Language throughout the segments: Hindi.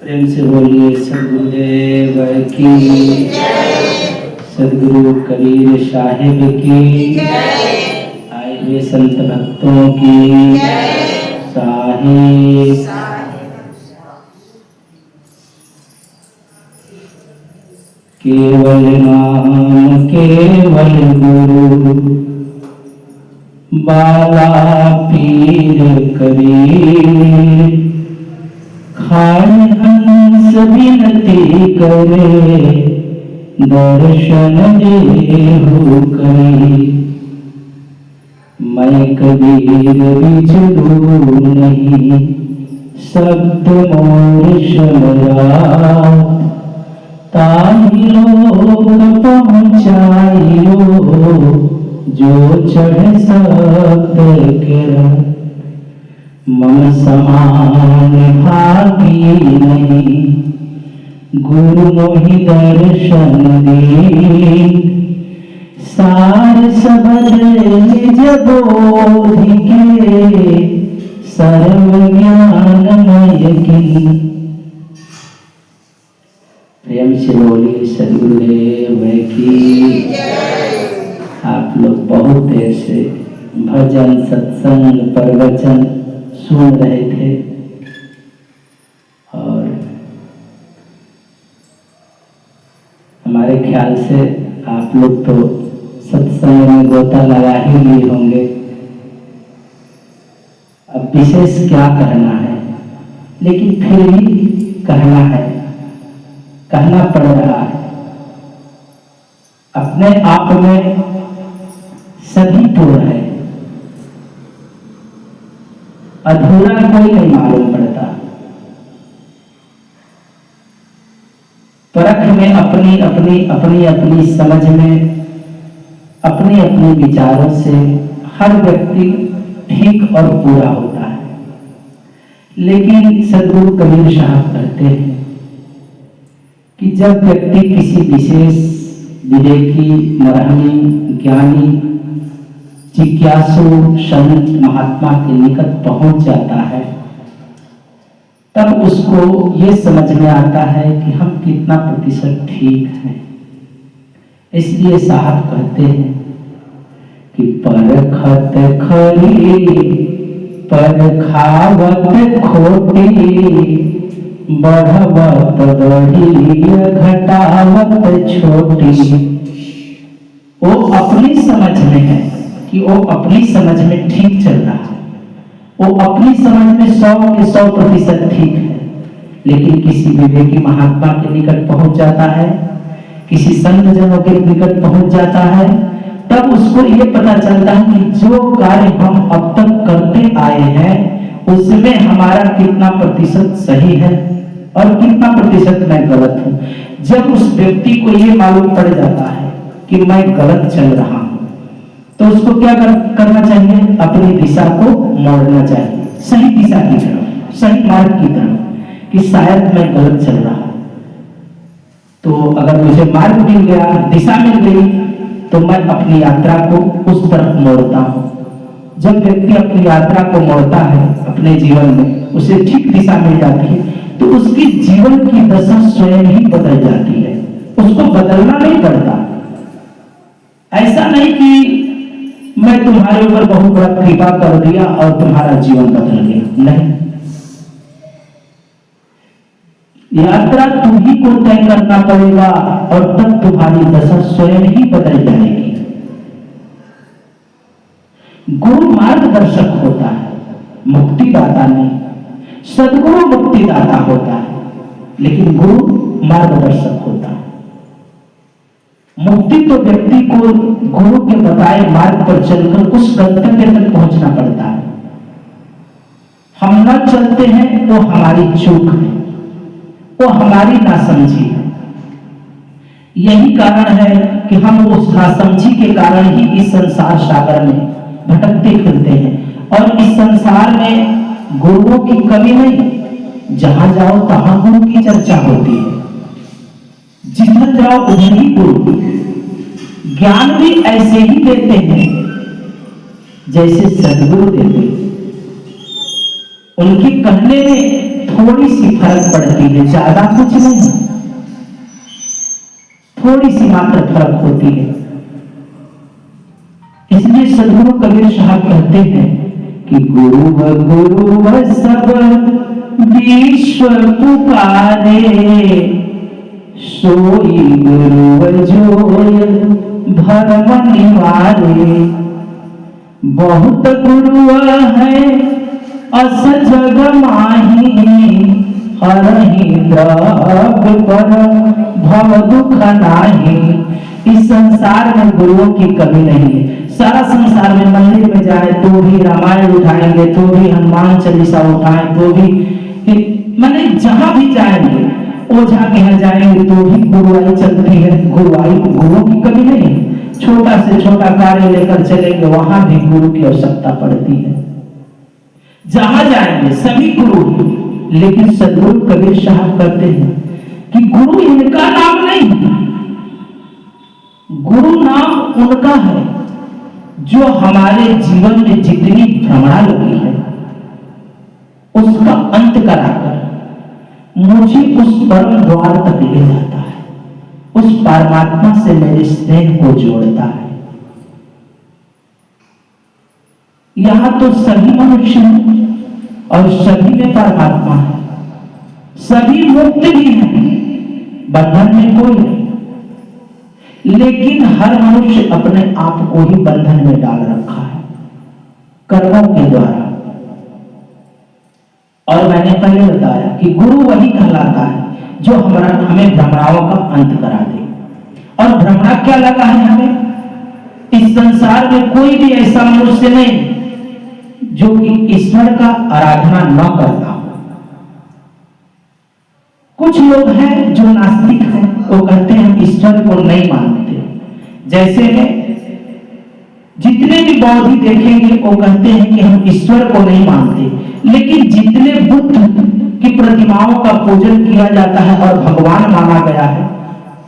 प्रेम से बोलिए सदगुरुदेव की, सदगुरु कबीर साहिब की, आए हुए संत भक्तों की साहिब। केवल नाम केवल गुरु, बाला पीर कबीर, खाए हंस विनती करे, दर्शन देहु करी। मैं कबीर बिछड़ू नहीं, शब्द मोर शमरा, ताहि लोक पहुँचाइयो, जो चढ़ शब्द केरा। मम समान भागी नहीं, गुरु मोहि दर्शन दे, सार सबद निज बोधि के, सर्व ज्ञानमय की। प्रेम से बोलिए सदगुरुदेव की। आप लोग बहुत ऐसे भजन सत्संग प्रवचन सुन रहे थे और हमारे ख्याल से आप लोग तो सत्संग में गोता लगा ही लिए होंगे। अब विशेष क्या कहना है, लेकिन फिर भी कहना है, कहना पड़ रहा है। अपने आप में सभी पूर्ण है, अधूरा कोई नहीं मालूम पड़ता। परख में अपनी अपनी समझ में, अपने अपने विचारों से हर व्यक्ति ठीक और पूरा होता है। लेकिन सदगुरु कबीर साहब कहते हैं कि जब व्यक्ति किसी विशेष विवेकी, मरहमी, ज्ञानी, जिज्ञासु संत महात्मा के निकट पहुंच जाता है, तब उसको ये समझ में आता है कि हम कितना प्रतिशत ठीक हैं। इसलिए साहब कहते हैं कि परखत खरी परखावत खोटी, बढ़वत बढ़ी घटावत छोटी। वो अपनी समझ में है कि वो अपनी समझ में ठीक चल रहा है, वो अपनी समझ में 100 के 100% ठीक है। लेकिन किसी विवेकी महात्मा के निकट पहुंच जाता है, किसी संत जनों के निकट पहुंच जाता है, तब उसको ये पता चलता है कि जो कार्य हम अब तक करते आए हैं उसमें हमारा कितना प्रतिशत सही है और कितना प्रतिशत मैं गलत हूं। जब उस व्यक्ति को ये मालूम पड़ जाता है कि मैं गलत चल रहा हूं, तो उसको क्या करना चाहिए? अपनी दिशा को मोड़ना चाहिए, सही दिशा की तरफ, सही मार्ग की तरफ, कि शायद मैं गलत चल रहा। तो अगर मुझे मार्ग मिल गया, दिशा मिल गई, तो मैं अपनी यात्रा को उस तरफ मोड़ता हूं। जब व्यक्ति अपनी यात्रा को मोड़ता है अपने जीवन में, उसे ठीक दिशा मिल जाती है, तो उसकी जीवन की दशा स्वयं ही बदल जाती है, उसको बदलना नहीं पड़ता। ऐसा नहीं कि मैं तुम्हारे ऊपर बहुत बड़ा कृपा कर दिया और तुम्हारा जीवन बदल गया, नहीं। यात्रा तुम्ही को तय करना पड़ेगा और तब तुम्हारी दशा स्वयं ही बदल जाएगी। गुरु मार्गदर्शक होता है, मुक्तिदाता नहीं। सदगुरु मुक्तिदाता होता है, लेकिन गुरु मार्गदर्शक होता है। मुक्ति तो व्यक्ति को गुरु के बताए मार्ग पर चलकर उस गंतव्य तक पहुंचना पड़ता है। हम न चलते हैं तो हमारी चूक है, वो हमारी नासमझी है। यही कारण है कि हम उस नासमझी के कारण ही इस संसार सागर में भटकते फिरते हैं। और इस संसार में गुरुओं की कमी नहीं, जहां जाओ तहां गुरु की चर्चा होती है, जिधर जाओ उधर ही गुरु। ज्ञान भी ऐसे ही देते हैं जैसे सदगुरु देते। उनके कहने में थोड़ी सी फर्क पड़ती है, ज्यादा कुछ नहीं, थोड़ी सी मात्र फर्क होती है। इसलिए सदगुरु कबीर साहब कहते हैं कि गुरु सब विश्व पुकारे, सोई गुरु जोय भरम निवारे। बहुत गुरु है अस जग माही, हरहि द्रव्य पर भव दुख नाही। इस संसार में गुरुओं की कमी नहीं है। सारा संसार में मंदिर में जाए तो भी रामायण उठाएंगे, तो भी हनुमान चालीसा उठाएं, तो भी मैंने जहां भी जाएंगे, ओझा के यहाँ जाएंगे तो भी गुरुवाई चलती है। गुरुओं की कमी नहीं है। छोटा से छोटा कार्य लेकर चलेंगे, वहां भी गुरु की आवश्यकता पड़ती है। जहां जाएंगे सभी गुरु हैं, लेकिन सदगुरु कबीर साहब कहते हैं कि गुरु इनका नाम नहीं, गुरु नाम उनका है जो हमारे जीवन में जितनी भ्रमणा लगी है उसका अंत कराकर मुझे उस परम द्वार तक ले जाता है, उस परमात्मा से मेरे स्नेह को जोड़ता है। यहां तो सभी मनुष्य हैं और सभी में परमात्मा है, सभी मुक्त भी हैं, बंधन में कोई नहीं, लेकिन हर मनुष्य अपने आप को ही बंधन में डाल रखा है कर्मों के द्वारा। और मैंने पहले बताया कि गुरु वही कहलाता है जो हमें भ्रमणाओं का अंत करा दे। और भ्रमणा क्या लगा है हमें? इस संसार में कोई भी ऐसा मनुष्य नहीं जो कि ईश्वर का आराधना न करता हो। कुछ लोग हैं जो नास्तिक हैं, वो कहते हैं हम ईश्वर को नहीं मानते। जैसे में जितने भी बौद्धी देखेंगे वो कहते हैं कि हम ईश्वर को नहीं मानते, लेकिन जितने बुद्ध की प्रतिमाओं का पूजन किया जाता है और भगवान माना गया है,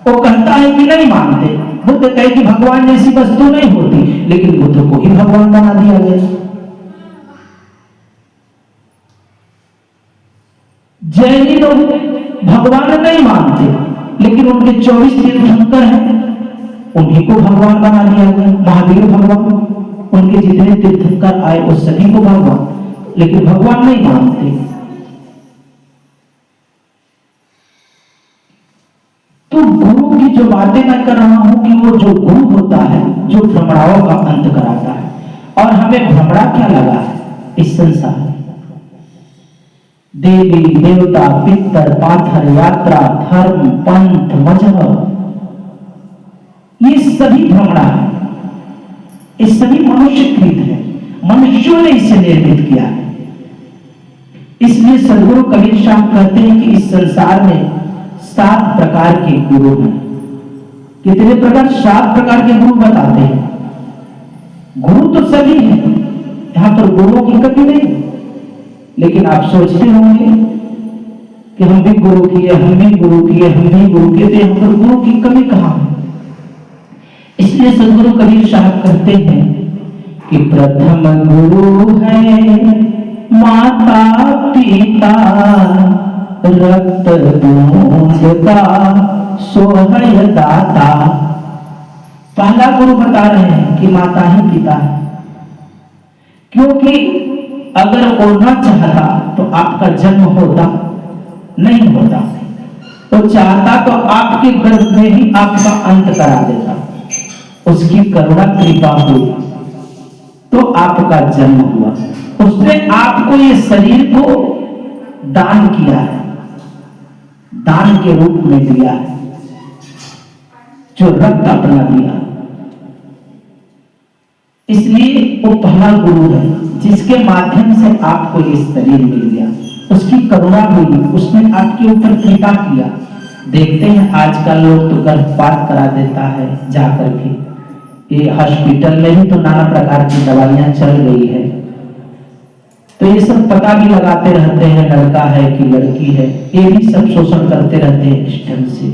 वो कहता है कि नहीं मानते। बुद्ध कहे कि भगवान जैसी वस्तु नहीं होती, लेकिन बुद्ध को ही भगवान बना दिया गया। जैनी लोग भगवान नहीं मानते, लेकिन उनके 24 तीर्थंकर हैं, उन्हीं को भगवान बना दिया गया। महावीर भगवान, उनके जितने तीर्थंकर आए वो सभी को भगवान, लेकिन भगवान नहीं मानते। तो गुरु की जो बातें मैं कर रहा हूं कि वो जो गुरु होता है जो भ्रमणाओं का अंत कराता है। और हमें भ्रमणा क्या लगा है इस संसार में? देवी देवता, पितर, पाथर, यात्रा, धर्म, पंथ, मजहब, ये सभी भ्रमणा है। ये सभी मनुष्यकृत है, मनुष्यों ने इसे निर्मित किया है। इसलिए सदगुरु कबीर साहब कहते हैं कि इस संसार में 7 प्रकार के गुरु हैं। कितने प्रकार? 7 प्रकार के गुरु बताते हैं। गुरु तो सभी हैं, यहां पर गुरुओं की कमी नहीं। लेकिन आप सोचते होंगे कि हम भी गुरु किए, हम भी गुरु किए, हम भी गुरु किए, तो यहां पर गुरु की कमी कहां है? इसलिए सदगुरु कबीर साहब कहते हैं कि प्रथम गुरु है माता पिता, रक्त दूध का सोहय दाता। पहला गुरु बता रहे हैं कि माता ही पिता है, क्योंकि अगर वो न चाहता तो आपका जन्म होता नहीं होता। तो चाहता तो आपके गर्भ में ही आपका अंत करा देता। उसकी करुणा कृपा हुई तो आपका जन्म हुआ। उसने आपको ये शरीर को दान किया है, दान के रूप में दिया है, जो रक्त अपना दिया। इसलिए वो पहला गुरु है जिसके माध्यम से आपको ये शरीर मिल गया। उसकी करुणा हुई, उसने आपके ऊपर कृपा किया। देखते हैं आजकल लोग तो गर्भपात करा देता है जाकर के। ये हॉस्पिटल में ही तो नाना प्रकार की दवाइयां चल रही है, तो ये सब पता भी लगाते रहते हैं लड़का है कि लड़की है, ये भी सब शोषण करते रहते हैं इस ढंग से।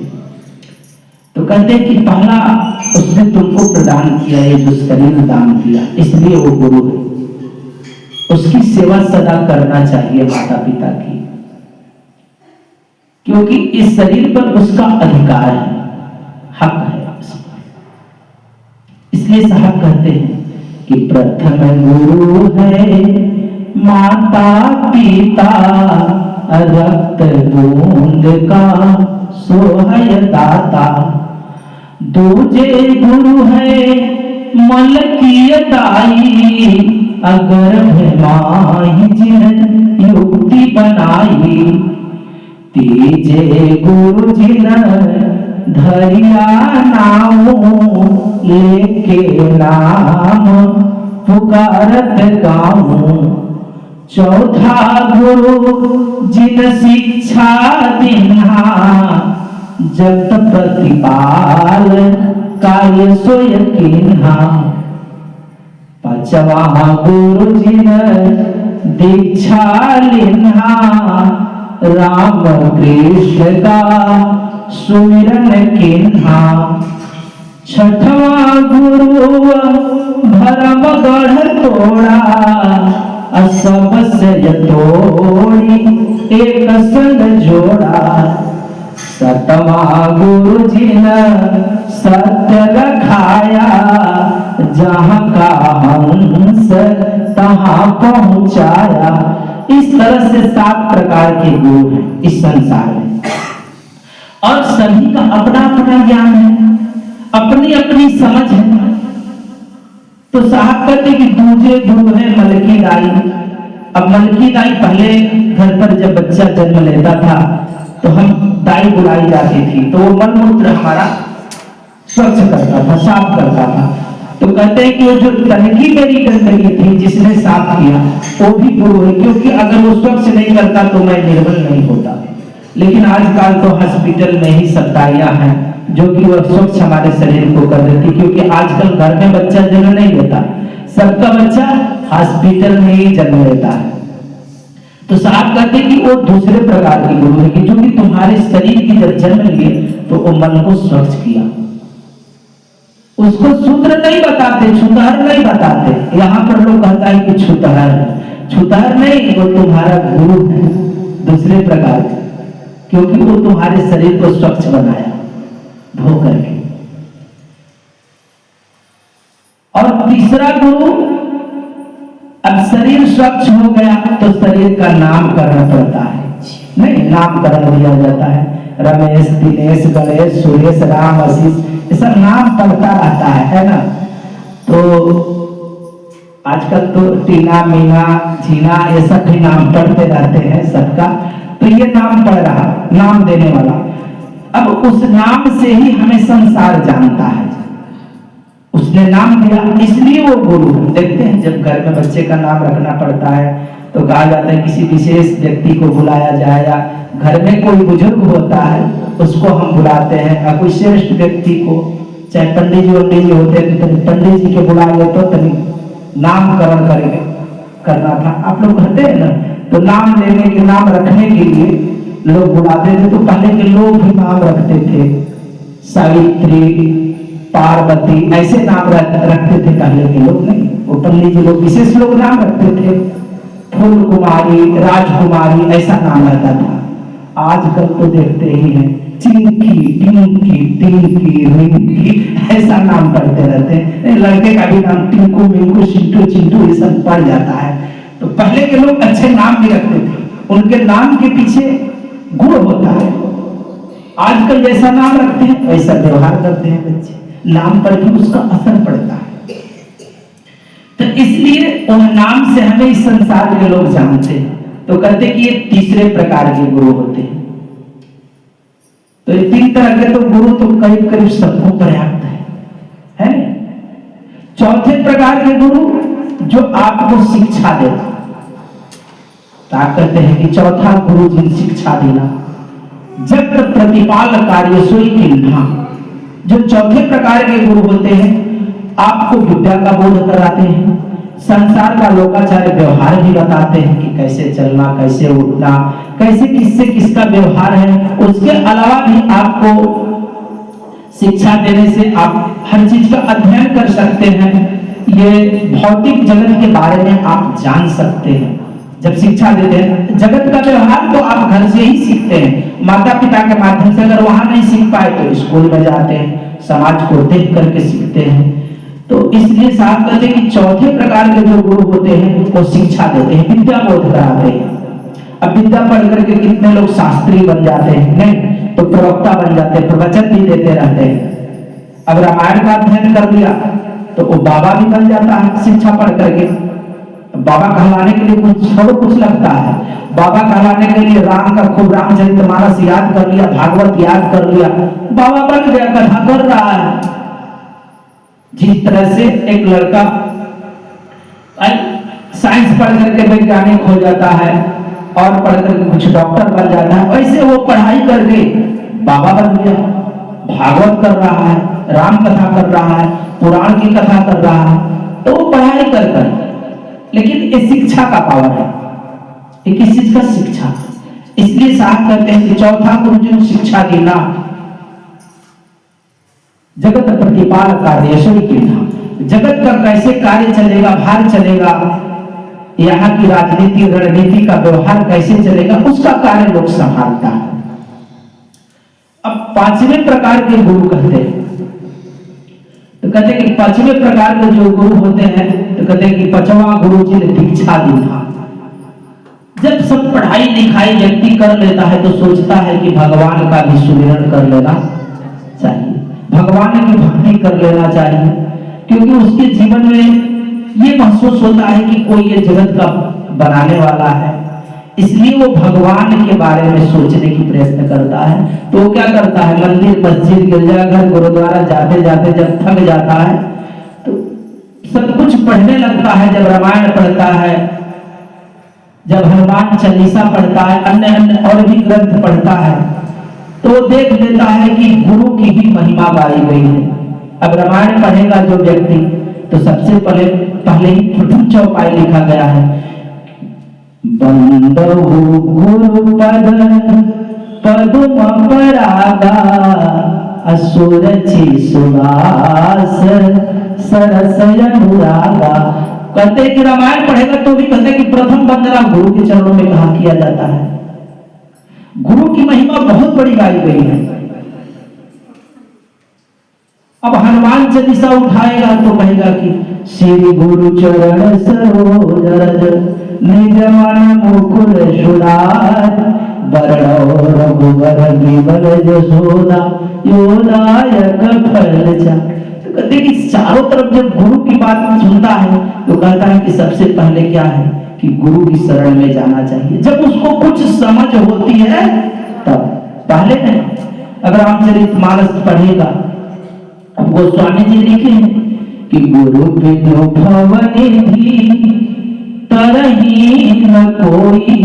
तो कहते हैं कि पहला उसने तुमको प्रदान किया, ये जो शरीर दान किया, इसलिए वो गुरु है। उसकी सेवा सदा करना चाहिए माता पिता की। क्योंकि इस शरीर पर उसका अधिकार है, हक है उसका। इसलिए साहब कहते हैं कि प्रथम गुरु है माता पिता, रक्त बूंद का सोहय दाता। दूजे गुरु है मल की दाई, अगर माही जिन युक्ति बनाई। तीजे गुरु जिन धरिया नाम, लेके नाम पुकारत गाऊं। चौथा गुरु जिन शिक्षा दिन्हा, जगत प्रतिपाल काय सोय किन्हा। पांचवा गुरु जिन दीक्षा लिन्हा, राम कृष्ण का सुमिरन किन्हा। छठवां गुरु भरम गढ़ तोड़ा, सब से तोड़ी एक संग जोड़ा। सतवां गुरु जिन सत्य रखाया, जहाँ का हंस तहाँ पहुंचाया। इस तरह से 7 प्रकार के गुरु हैं इस संसार में, और सभी का अपना अपना ज्ञान है, अपनी अपनी समझ है। तो साहब कहते कि दूजे गुरु है मलकी दाई। अब मलकी दाई, पहले घर पर जब बच्चा जन्म लेता था तो हम दाई बुलाई जाती थी, तो वो मल मूत्र हमारा स्वच्छ करता था, साफ करता था। तो कहते हैं कि वो जो तनकी मेरी गंदगी थी जिसने साफ किया वो भी गुरु है, क्योंकि अगर वो स्वच्छ नहीं करता तो मैं निर्मल नहीं होता। लेकिन आजकल तो हॉस्पिटल में ही सत्ताइयां हैं जो कि वह स्वच्छ हमारे शरीर को कर देती, क्योंकि आजकल घर में बच्चा जन्म नहीं लेता, सबका बच्चा हॉस्पिटल में ही जन्म लेता है। तो साहब कहते हैं कि वो दूसरे प्रकार के गुरु है कि जो कि तुम्हारे शरीर की जब जन्म लिए तो वो मन को स्वच्छ किया। उसको सूत्र नहीं बताते, छुतहर नहीं बताते। यहाँ पर लोग कहता है कि छुतहर नहीं, वो तुम्हारा गुरु है दूसरे प्रकार का, क्योंकि वो तुम्हारे शरीर को स्वच्छ बनाया धो करके। और तीसरा गुरु, अब शरीर स्वच्छ हो गया तो शरीर का नामकरण पड़ता है, नहीं नामकरण दिया जाता है। रमेश, दिनेश, गणेश, सुरेश, राम, आशीष, ये सब नाम पड़ता रहता है ना। तो आजकल तो टीना, मीना, जीना, ये सब भी नाम पढ़ते रहते हैं सबका। तो ये नाम पढ़ रहा, नाम देने वाला। अब उस नाम से ही हमें संसार जानता है, उसने नाम दिया इसलिए वो गुरु। देखते हैं जब घर में बच्चे का नाम रखना पड़ता है तो कहा जाता है किसी विशेष व्यक्ति को बुलाया जाए, या घर में कोई बुजुर्ग होता है उसको हम बुलाते हैं, या कोई श्रेष्ठ व्यक्ति को, चाहे पंडित जी होते हैं तो पंडित जी के बुला ले तो तभी नामकरण करना था। आप लोग कहते हैं ना, तो नाम लेने के, नाम रखने के लिए लोग बुलाते थे। तो पहले के लोग भी नाम रखते थे, सावित्री, पार्वती, ऐसे नाम रखते थे पहले के लोग। नहीं, वो पंडित जी लोग विशेष लोग नाम रखते थे, फूल कुमारी, राजकुमारी, ऐसा नाम रहता था। आजकल तो देखते ही हैं चिंकी, टिंकी, टिंकी, रिंकी, ऐसा नाम पढ़ते रहते हैं। लड़के का भी नाम टिंकू, मिंकू, चिंटू, चिंटू, ये सब पड़ जाता है। तो पहले के लोग अच्छे नाम भी रखते थे, उनके नाम के पीछे गुण होता है। आजकल जैसा नाम रखते हैं वैसा व्यवहार करते हैं बच्चे, नाम पर भी उसका असर पड़ता है। तो इसलिए उन नाम से हमें इस संसार के लोग जानते हैं। तो कहते कि ये तीसरे प्रकार के गुरु होते हैं। तो ये 3 तरह के तो गुरु तो करीब करीब सबको पर्याप्त है ना। चौथे प्रकार के गुरु जो आपको शिक्षा देता, तो आप कहते हैं कि चौथा गुरु जिन शिक्षा देना, जब प्रतिपाल कार्य सोई किन्हा। जो चौथे प्रकार के गुरु होते हैं आपको विद्या का बोध कराते हैं, संसार का लोकाचार व्यवहार भी बताते हैं कि कैसे चलना, कैसे उठना, कैसे किससे किसका व्यवहार है। उसके अलावा भी आपको शिक्षा देने से आप हर चीज का अध्ययन कर सकते हैं, ये भौतिक जगत के बारे में आप जान सकते हैं। जब शिक्षा देते हैं जगत का व्यवहार तो आप घर से से ही सीखते हैं, माता पिता के माध्यम से। अगर वहां नहीं सीख पाए तो स्कूल में जाते हैं, समाज को देख करके सीखते हैं। तो इसलिए साफ कहते हैं कि चौथे प्रकार के जो गुरु होते हैं वो शिक्षा देते हैं, विद्या बोध कराते हैं। अब विद्या पढ़ करके कितने लोग शास्त्री बन जाते हैं, नहीं तो प्रवक्ता बन जाते हैं, प्रवचन भी देते रहते हैं। अब रामायण का अध्ययन कर लिया तो वो बाबा भी बन जाता है शिक्षा पढ़ करके। बाबा कहलाने के लिए कुछ लगता है। बाबा कहलाने के लिए राम का खूब रामचरितमानस याद कर लिया, भागवत याद कर लिया, बाबा बन गया, कथा कर रहा है। जिस तरह से एक लड़का साइंस पढ़ करके वैज्ञानिक हो जाता है और पढ़ करके कुछ डॉक्टर बन जाता है, वैसे वो पढ़ाई करके बाबा बन गया, भागवत कर रहा है, राम कथा कर रहा है, पुराण की कथा कर रहा है। तो वो पढ़ाई कर लेकिन ये शिक्षा का पावर है, ये किस चीज का? शिक्षा। इसलिए साहब कहते हैं कि चौथा गुरु जो शिक्षा देना, जगत प्रतिपाल कार्यशरी की था। जगत का कैसे कार्य चलेगा, भार चलेगा, यहाँ की राजनीति रणनीति का व्यवहार कैसे चलेगा, उसका कार्य लोग संभालता है। अब पांचवें प्रकार के गुरु कहते हैं, तो कहते हैं कि पांचवें प्रकार के जो गुरु होते हैं, तो कहते हैं कि पांचवा गुरु जी ने दीक्षा दी था। जब सब पढ़ाई लिखाई व्यक्ति कर लेता है तो सोचता है कि भगवान का भी सुमिरन कर लेना चाहिए, भगवान की भक्ति कर लेना चाहिए, क्योंकि उसके जीवन में ये महसूस होता है कि कोई ये जगत का बनाने वाला है। इसलिए वो भगवान के बारे में सोचने की प्रयत्न करता है। तो वो क्या करता है, मंदिर मस्जिद गिरजाघर गुरुद्वारा जाते जाते जब थक जाता है तो सब कुछ पढ़ने लगता है। जब रामायण पढ़ता है, जब हनुमान चालीसा पढ़ता है, अन्य अन्य और भी ग्रंथ पढ़ता है, तो वो देख लेता है कि गुरु की ही महिमा गाई गई है। अब रामायण पढ़ेगा जो व्यक्ति, तो सबसे पहले ही प्रथम चौपाई लिखा गया है, बंदहु गुरु पदम परागा असुरचि सुवास सरस अनुरागा। कहते कि रामायण पढ़ेगा तो भी कहते कि प्रथम वंदना गुरु के चरणों में कहा किया जाता है। गुरु की महिमा बहुत बड़ी गाई गई है। अब हनुमान चालीसा उठाएगा तो कहेगा कि श्री गुरु चरण सरोज रज निज मन मुकुर सुधार बरड़ो रघुवर विमल जसोदा योदायक फल चा। तो कहते कि चारों तरफ जब गुरु की बात सुनता है तो कहता है कि सबसे पहले क्या है कि गुरु की शरण में जाना चाहिए। जब उसको कुछ समझ होती है तब, पहले नहीं। अगर रामचरितमानस पढ़ेगा, अब गोस्वामी जी लिखे कि गुरु बिनु भवनिधि तरही न कोई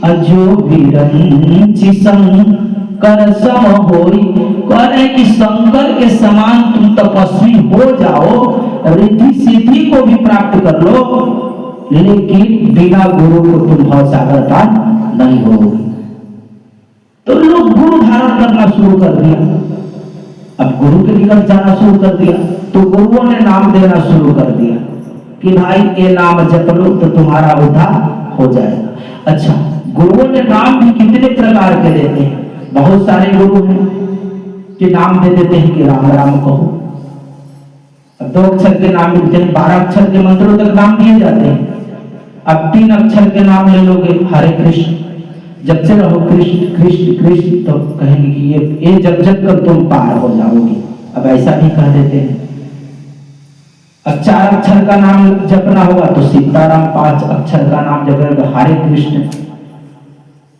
अजो विरंचि शंकर सम होई। कह रहे कि शंकर के समान तुम तपस्वी हो जाओ, रिद्धि सिद्धि को भी प्राप्त कर लो, लेकिन बिना गुरु को तुम भवसागर पार नहीं होगी। तो लोग गुरु धारण करना शुरू कर दिया। अब गुरु के निकट जाना शुरू कर दिया तो गुरुओं ने नाम देना शुरू कर दिया कि भाई ये नाम जप लो तो तुम्हारा उद्धार हो जाएगा। अच्छा, गुरुओं ने नाम भी कितने प्रकार के देते हैं। बहुत सारे गुरु हैं कि नाम दे देते हैं कि राम राम कहो। 2 अक्षर के नाम मिलते हैं, 12 अक्षर के मंत्रों तक नाम दिए जाते हैं। अब 3 अक्षर के नाम ले लोगे, हरे कृष्ण जपते रहो, कृष्ण कृष्ण कृष्ण, तो कहेंगे कि ये जब कर तुम पार हो जाओगे। अब ऐसा भी कह देते हैं। अब 4 अक्षर का नाम जपना होगा तो सीताराम, 5 अक्षर का नाम जपेगा हरे कृष्ण।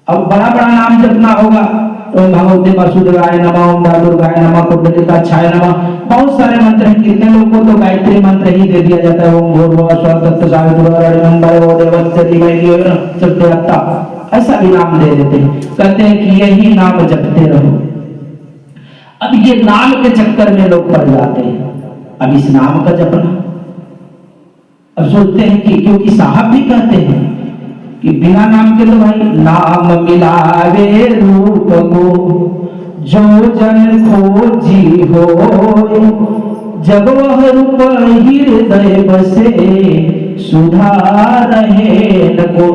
अब बड़ा बड़ा नाम जपना होगा तो भगवते वासुदेवाय नमः, ओम दुर्गाय नमः, कुंडलिकाक्षाय नमः। बहुत सारे मंत्र हैं। कितने लोगों को तो गायत्री मंत्र ही दे दिया जाता है, ओम भूर्भुवः स्वः तत्सवितुर्वरेण्यं भर्गो देवस्य धीमहि धियो यो नः प्रचोदयात्। ऐसा भी नाम दे देते हैं, कहते हैं कि यही नाम जपते रहो। अब ये नाम के चक्कर में लोग पड़ जाते हैं। अब इस नाम का जपना, अब सोचते हैं कि क्योंकि साहब भी कहते हैं कि बिना नाम के तो भाई नाम मिलावे रूप को जो जन खोजी हो, जब वह रूप हृदय बसे सुधा रहे न को।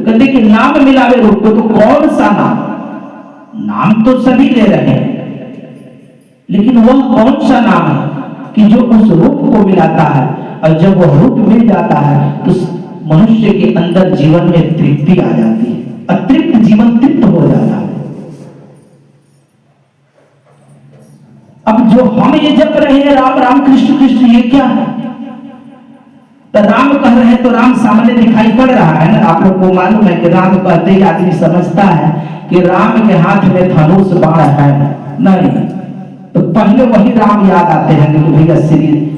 कहते कि नाम मिलावे रूप को, तो कौन सा नाम? नाम तो सभी ले रहे हैं, लेकिन वह कौन सा नाम है कि जो उस रूप को मिलाता है, और जब वह रूप मिल जाता है तो मनुष्य के अंदर जीवन में तृप्ति आ जाती है, अतृप्त जीवन तृप्त हो जाता है। अब जो हम ये जप रहे हैं राम राम कृष्ण कृष्ण, ये क्या है? तो राम कह रहे हैं तो राम सामने दिखाई पड़ रहा है ना। आप लोग को मालूम है कि राम कहते ही आदमी समझता है कि राम के हाथ में धनुष बाण है, नहीं, तो पहले वही राम याद आते हैं कि भैया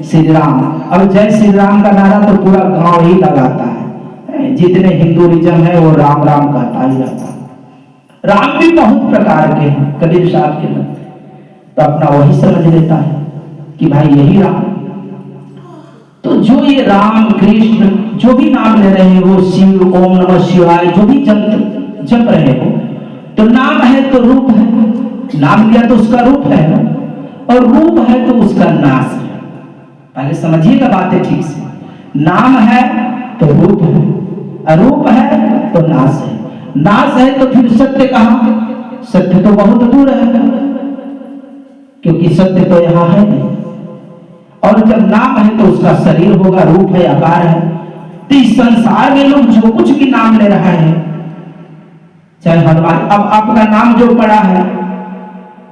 श्री राम। अब जय श्री राम का नारा तो पूरा गांव ही लगाता है, जितने हिंदुइज्म है वो राम राम कहता ही रहता है। राम भी बहुत प्रकार के हैं, कबीर साहब के लगते, तो अपना वही समझ लेता है कि भाई यही राम। तो जो ये राम कृष्ण जो भी नाम ले रहे हो, शिव, ओम नमः शिवाय, जो भी जप रहे हो, तो नाम है तो रूप है, नाम लिया तो उसका रूप है ना, और रूप है तो उसका नाश है। पहले समझिएगा बातें ठीक से, नाम है तो रूप है, अरूप है तो नाश है, नाश है तो फिर सत्य कहां? सत्य तो बहुत दूर है, क्योंकि सत्य तो यहां है नहीं। और जब नाम है तो उसका शरीर होगा, रूप है, आकार है। तो इस संसार में लोग जो कुछ भी नाम ले रहा है, चाहे हनुमान, अब आपका नाम जो पड़ा है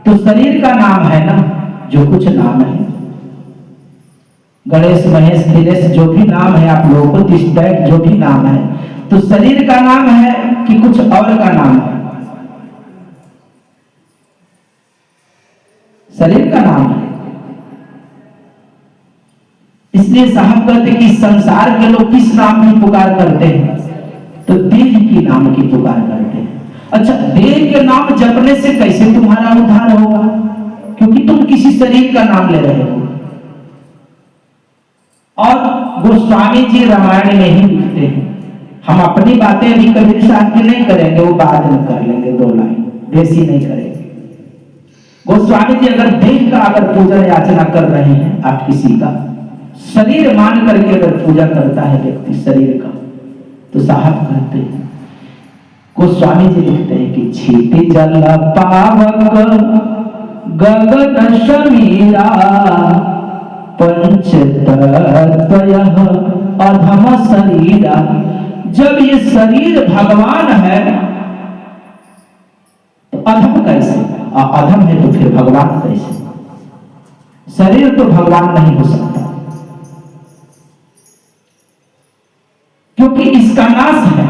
तो शरीर का नाम है ना, जो कुछ नाम है, गणेश महेश दिनेश जो भी नाम है आप लोगों को, दिशदैक जो भी नाम है, तो शरीर का नाम है कि कुछ और का नाम है? शरीर का नाम है। इसलिए साहब कहते कि संसार के लोग किस नाम की पुकार करते हैं? तो देह की नाम की पुकार करते हैं। अच्छा, देह के नाम जपने से कैसे तुम्हारा उद्धार होगा? क्योंकि तुम किसी शरीर का नाम ले रहे हो। और गोस्वामी जी रामायण में ही लिखते हैं, हम अपनी बातें अभी कबीर साहब की नहीं करेंगे, वो बाद में कर लेंगे, 2 लाइन देसी नहीं करेंगे। गोस्वामी जी अगर देह का अगर पूजा याचना कर रहे हैं, आप किसी का शरीर मान करके अगर पूजा करता है व्यक्ति शरीर का, तो साहब कहते हैं, गोस्वामी जी लिखते हैं कि छीति जल पावक गगन समीरा पंच तत्वयः अधम शरीरा। जब ये शरीर भगवान है तो अधम कैसे? अधम है तो फिर भगवान कैसे? शरीर तो भगवान नहीं हो सकता, क्योंकि इसका नाश है।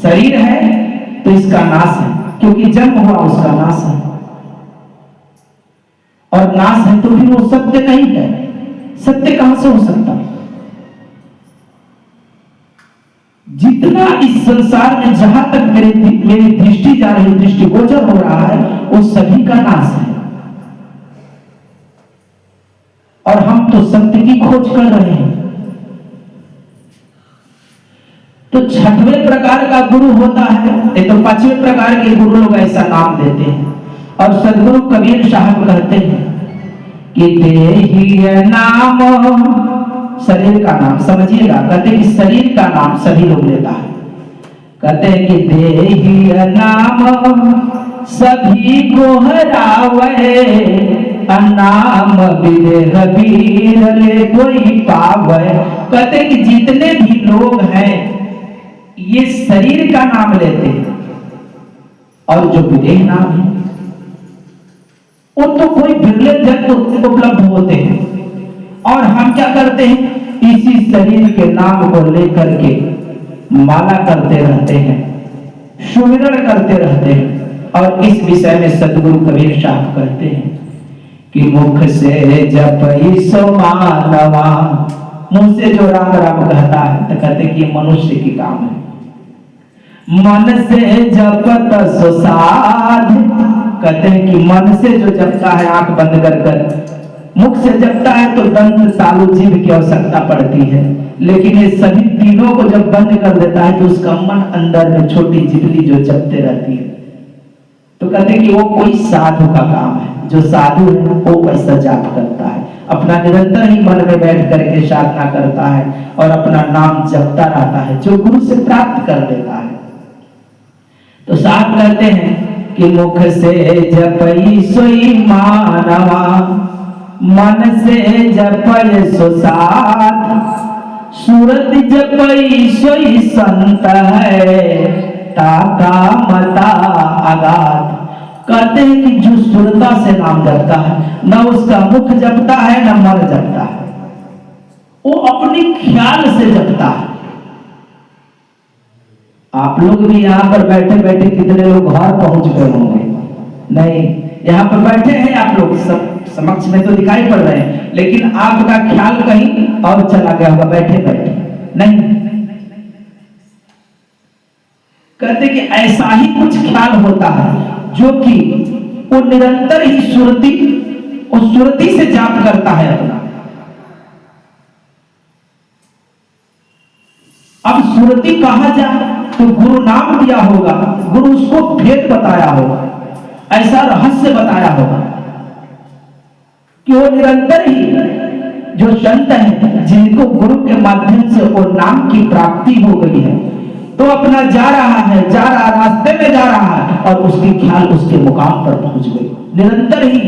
शरीर है तो इसका नाश है, क्योंकि जन्म हुआ उसका नाश है, और नाश है तो फिर वो सत्य नहीं है। सत्य कहां से हो सकता? जितना इस संसार में जहां तक मेरी दृष्टि जा रही, दृष्टिगोचर हो रहा है, वो सभी का नाश है, और हम तो सत्य की खोज कर रहे हैं। तो 6वें प्रकार का गुरु होता है, ये तो 5वें प्रकार के गुरु लोग ऐसा नाम देते हैं। और सदगुरु कबीर साहब कहते हैं कि देहि नाम, शरीर का नाम समझिएगा, कहते हैं कि शरीर का नाम सभी लोग लेता है। कहते हैं कि देहि नाम सभी को हरावे, नाम विदेह वीर ले कोई पावे। कहते हैं कि जितने भी लोग हैं ये शरीर का नाम लेते हैं, और जो विदेह नाम है वो तो कोई बिरले जन उपलब्ध होते हैं। और हम क्या करते हैं? इसी शरीर के नाम को लेकर के माला करते रहते हैं, सुमिरन करते रहते हैं। और इस विषय में सदगुरु कबीर साहब कहते हैं कि मुख से जपई सो मानवा, मुंह से जो राम राम कहता है तो कहते हैं कि मनुष्य की काम है। मन से जपत सो साध, कहते हैं कि मन से जो जपता है आंख बंद कर कर, मुख से जपता है तो दंत तालु जीभ की आवश्यकता पड़ती है, लेकिन ये सभी तीनों को जब बंद कर देता है तो उसका मन अंदर में छोटी जिबली जो जपते रहती है। तो कहते हैं कि वो कोई साधु का काम है, जो साधु है वो वैसा जाप करता है, अपना निरंतर ही मन में बैठ करके साधना करता है और अपना नाम जपता रहता है, जो गुरु से प्राप्त कर देता है। तो साथ कहते हैं कि मुख से जपई सोई मानवा, मन से जपय सो साथ, सूरत जपई सोई संत है, ताका मता अगाध। कहते हैं कि जो सुरता से नाम जपता है, न उसका मुख जपता है न मन जपता है, वो अपने ख्याल से जपता है। आप लोग भी यहाँ पर बैठे बैठे कितने लोग घर पहुंच गए होंगे? नहीं, यहाँ पर बैठे हैं आप लोग, सब समक्ष में तो दिखाई पड़ रहे हैं, लेकिन आपका ख्याल कहीं और चला गया होगा बैठे बैठे। नहीं, कहते कि ऐसा ही कुछ ख्याल होता है जो कि वो निरंतर ही सुरती से जाप करता है अपना। अब सुरती कहा जाए तो गुरु नाम दिया होगा, गुरु उसको भेद बताया होगा, ऐसा रहस्य बताया होगा कि वो निरंतर ही जो संत है जिनको गुरु के माध्यम से वो नाम की प्राप्ति हो गई है, तो अपना जा रहा रास्ते में जा रहा है और उसकी ख्याल उसके मुकाम पर पहुंच गई। निरंतर ही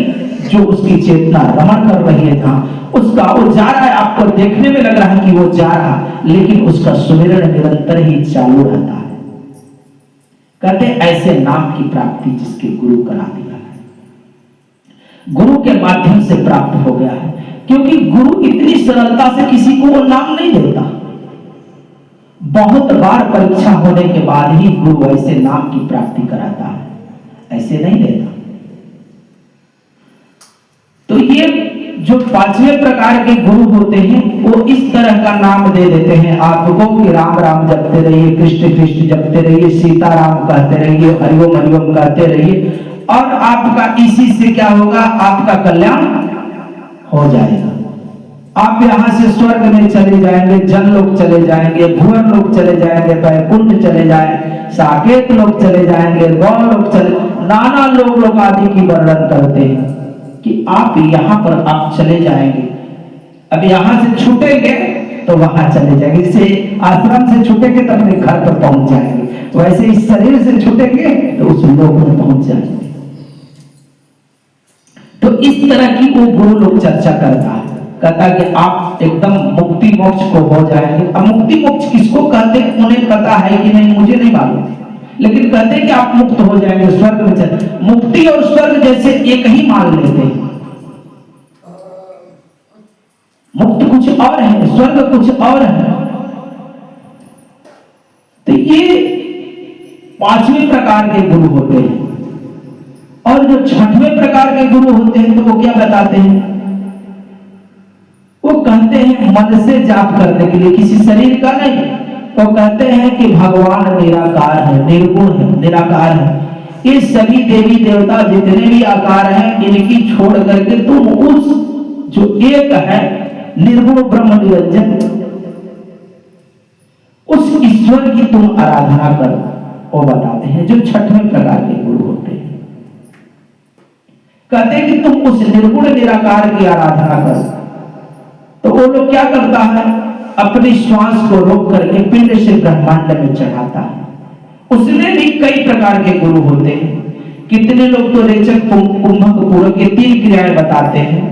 जो उसकी चेतना रमण कर रही है था, उसका वो जा रहा है, आपको देखने में लग रहा है कि वो जा रहा, लेकिन उसका सुमिरन निरंतर ही चालू रहता है। कहते ऐसे नाम की प्राप्ति जिसके गुरु करा दिया है, गुरु के माध्यम से प्राप्त हो गया है। क्योंकि गुरु इतनी सरलता से किसी को वो नाम नहीं देता, बहुत बार परीक्षा होने के बाद ही गुरु ऐसे नाम की प्राप्ति कराता है, ऐसे नहीं देता। तो ये जो पांचवें प्रकार के गुरु होते हैं वो इस तरह का नाम दे देते हैं आपको कि राम राम जपते रहिए, कृष्ण कृष्ण जपते रहिए, सीता राम कहते रहिए, हरिओम हरिओम कहते रहिए, और आपका इसी से क्या होगा, आपका कल्याण हो जाएगा। आप यहाँ से स्वर्ग में चले जाएंगे, जनलोक चले जाएंगे, भुवन लोक चले जाएंगे, वैकुंठ चले जाए, साकेत लोक चले जाएंगे, गौलोक चले, नाना लोक आदि की वर्णन करते हैं कि आप यहाँ पर आप चले जाएंगे। अब यहाँ से छूटेंगे तो वहां चले जाएंगे, जैसे आश्रम से छूटेंगे तो अपने घर पर पहुंच जाएंगे, वैसे इस शरीर से छूटेंगे तो उस लोक में पहुंच जाएंगे। तो इस तरह की वो गुरु लोग चर्चा करता है, कहता है कि आप एकदम मुक्ति मोक्ष को हो जाएंगे। अब मुक्ति मोक्ष किसको कहते हैं उन्हें पता है कि नहीं मुझे नहीं मालूम, लेकिन कहते हैं कि आप मुक्त हो जाएंगे, स्वर्ग में चले। मुक्ति और स्वर्ग जैसे एक ही मान लेते हैं, मुक्ति कुछ और है, स्वर्ग कुछ और है। तो ये पांचवें प्रकार के गुरु होते हैं। और जो छठवें प्रकार के गुरु होते हैं तो वो क्या बताते हैं, वो कहते हैं मन से जाप करने के लिए, किसी शरीर का नहीं। तो कहते हैं कि भगवान निराकार है, निर्गुण है, निराकार है। ये सभी देवी देवता जितने भी आकार हैं इनकी छोड़ करके तुम उस जो एक है निर्गुण ब्रह्म निरंजन, उस ईश्वर की तुम आराधना करो, वो बताते हैं जो छठवें प्रकार के गुरु होते हैं। कहते हैं कि तुम उस निर्गुण निराकार की आराधना करो। तो वो लोग क्या करता है, अपनी श्वास को रोक करके पिंड से ब्रह्मांड में चढ़ाता है। उसमें भी कई प्रकार के गुरु होते हैं। कितने लोग तो रेचक कुंभक पूरक ये 3 क्रियाएं बताते हैं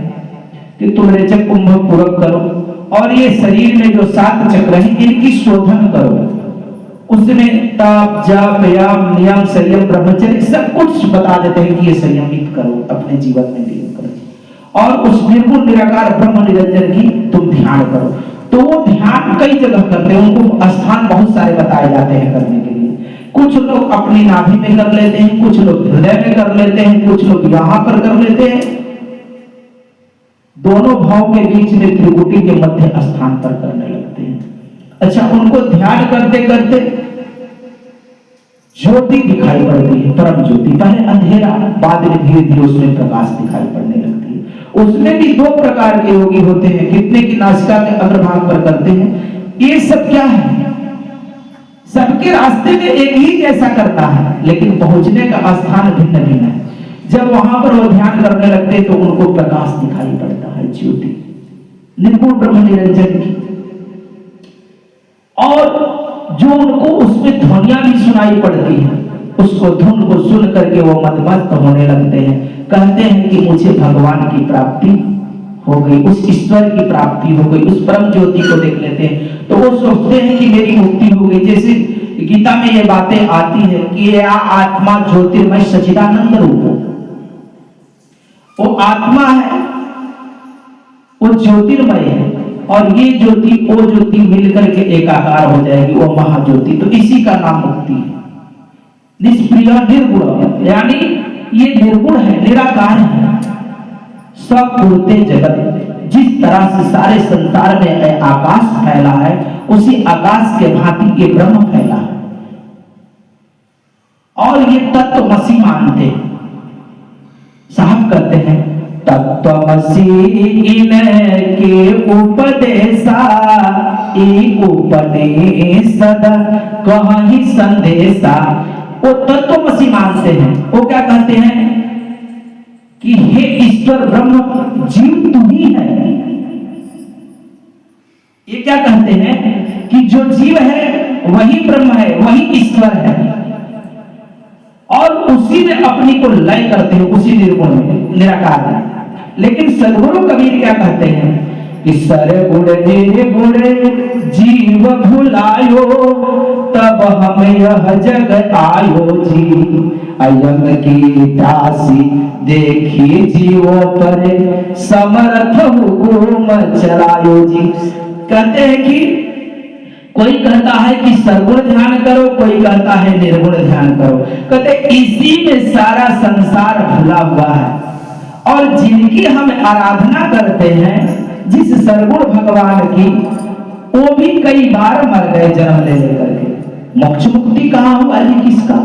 कि तुम रेचक कुंभक पूरक करो, और ये शरीर में जो 7 चक्र हैं इनकी शोधन करो। उसमें ताप जप यम नियम संयम ब्रह्मचर्य सब कुछ बता देते हैं कि ये संयमित करो, अपने जीवन में नियम करो। और उस निर्गुण निराकार ब्रह्म निरंजन की तुम ध्यान करो। तो वो ध्यान कई जगह करते हैं, उनको स्थान बहुत सारे बताए जाते हैं करने के लिए। कुछ लोग अपनी नाभि में कर लेते हैं, कुछ लोग हृदय में कर लेते हैं, कुछ लोग यहाँ पर कर लेते हैं। दोनों भाव के बीच में त्रिकुटी के मध्य स्थान पर करने लगते हैं। अच्छा, उनको ध्यान करते करते ज्योति दिखाई पड़ती है, परम ज्योति। पहले अंधेरा, बाद में धीरे धीरे उसमें प्रकाश दिखाई पड़ने लगती है। उसमें भी 2 प्रकार के योगी होते हैं, कितने की नासिका के अग्रभाग पर करते हैं। ये सब क्या है, सबके रास्ते में एक ही जैसा करता है, लेकिन पहुंचने का स्थान भिन्न भिन्न है। जब वहां पर वो ध्यान करने लगते हैं तो उनको प्रकाश दिखाई पड़ता है, ज्योति निर्गुण ब्रह्म निरंजन की। और जो उनको उसमें ध्वनियां भी सुनाई पड़ती हैं, उसको धुन को सुन करके वो मदमस्त होने लगते हैं। कहते हैं कि मुझे भगवान की प्राप्ति हो गई, उस ईश्वर की प्राप्ति हो गई, उस परम ज्योति को देख लेते हैं तो वो सोचते हैं कि मेरी मुक्ति हो गई। जैसे गीता में ये बातें आती है कि यह आत्मा ज्योतिर्मय सच्चिदानंद रूप हो, वो आत्मा है, वो ज्योतिर्मय है और ये ज्योति वो ज्योति मिलकर के एकाकार हो जाएगी, वो महाज्योति। तो इसी का नाम मुक्ति है। निष्क्रिय निर्गुण, यानी ये निर्गुण है, निराकार है। स्वपूर्ते जगत, जिस तरह से सारे संसार में आकाश फैला है उसी आकाश के भांति ये ब्रह्म फैला है। और ये तत्वमसि मानते हैं। साहब कहते हैं तत्वमसि इनके उपदेशा, ई उपदेशद कहीं संदेशा। वो तत्वमसि मानते हैं। वो क्या कहते हैं कि हे ईश्वर ब्रह्म जीव तू ही है। ये क्या कहते हैं कि जो जीव है वही ब्रह्म है, वही ईश्वर है और उसी में अपनी को लय करते हैं, उसी निर्गुण में, निराकार है। लेकिन सद्गुरु कबीर क्या कहते हैं कि सरगुण निर्गुण जीव भुलायो, तब हम यह जग आयो जी। अयम की दासी देखी जीवों पर समर्थ हुकुम चलायो जी। कहते हैं कि कोई कहता है कि सरगुण ध्यान करो, कोई कहता है निर्गुण ध्यान करो। कहते इसी में सारा संसार भुला हुआ है और जिनकी हम आराधना करते हैं जिस सरगुण भगवान की, वो भी कई बार मर गए जन्म ले लेकर के। मोक्ष मुक्ति कहाँ हुआ जी किसका?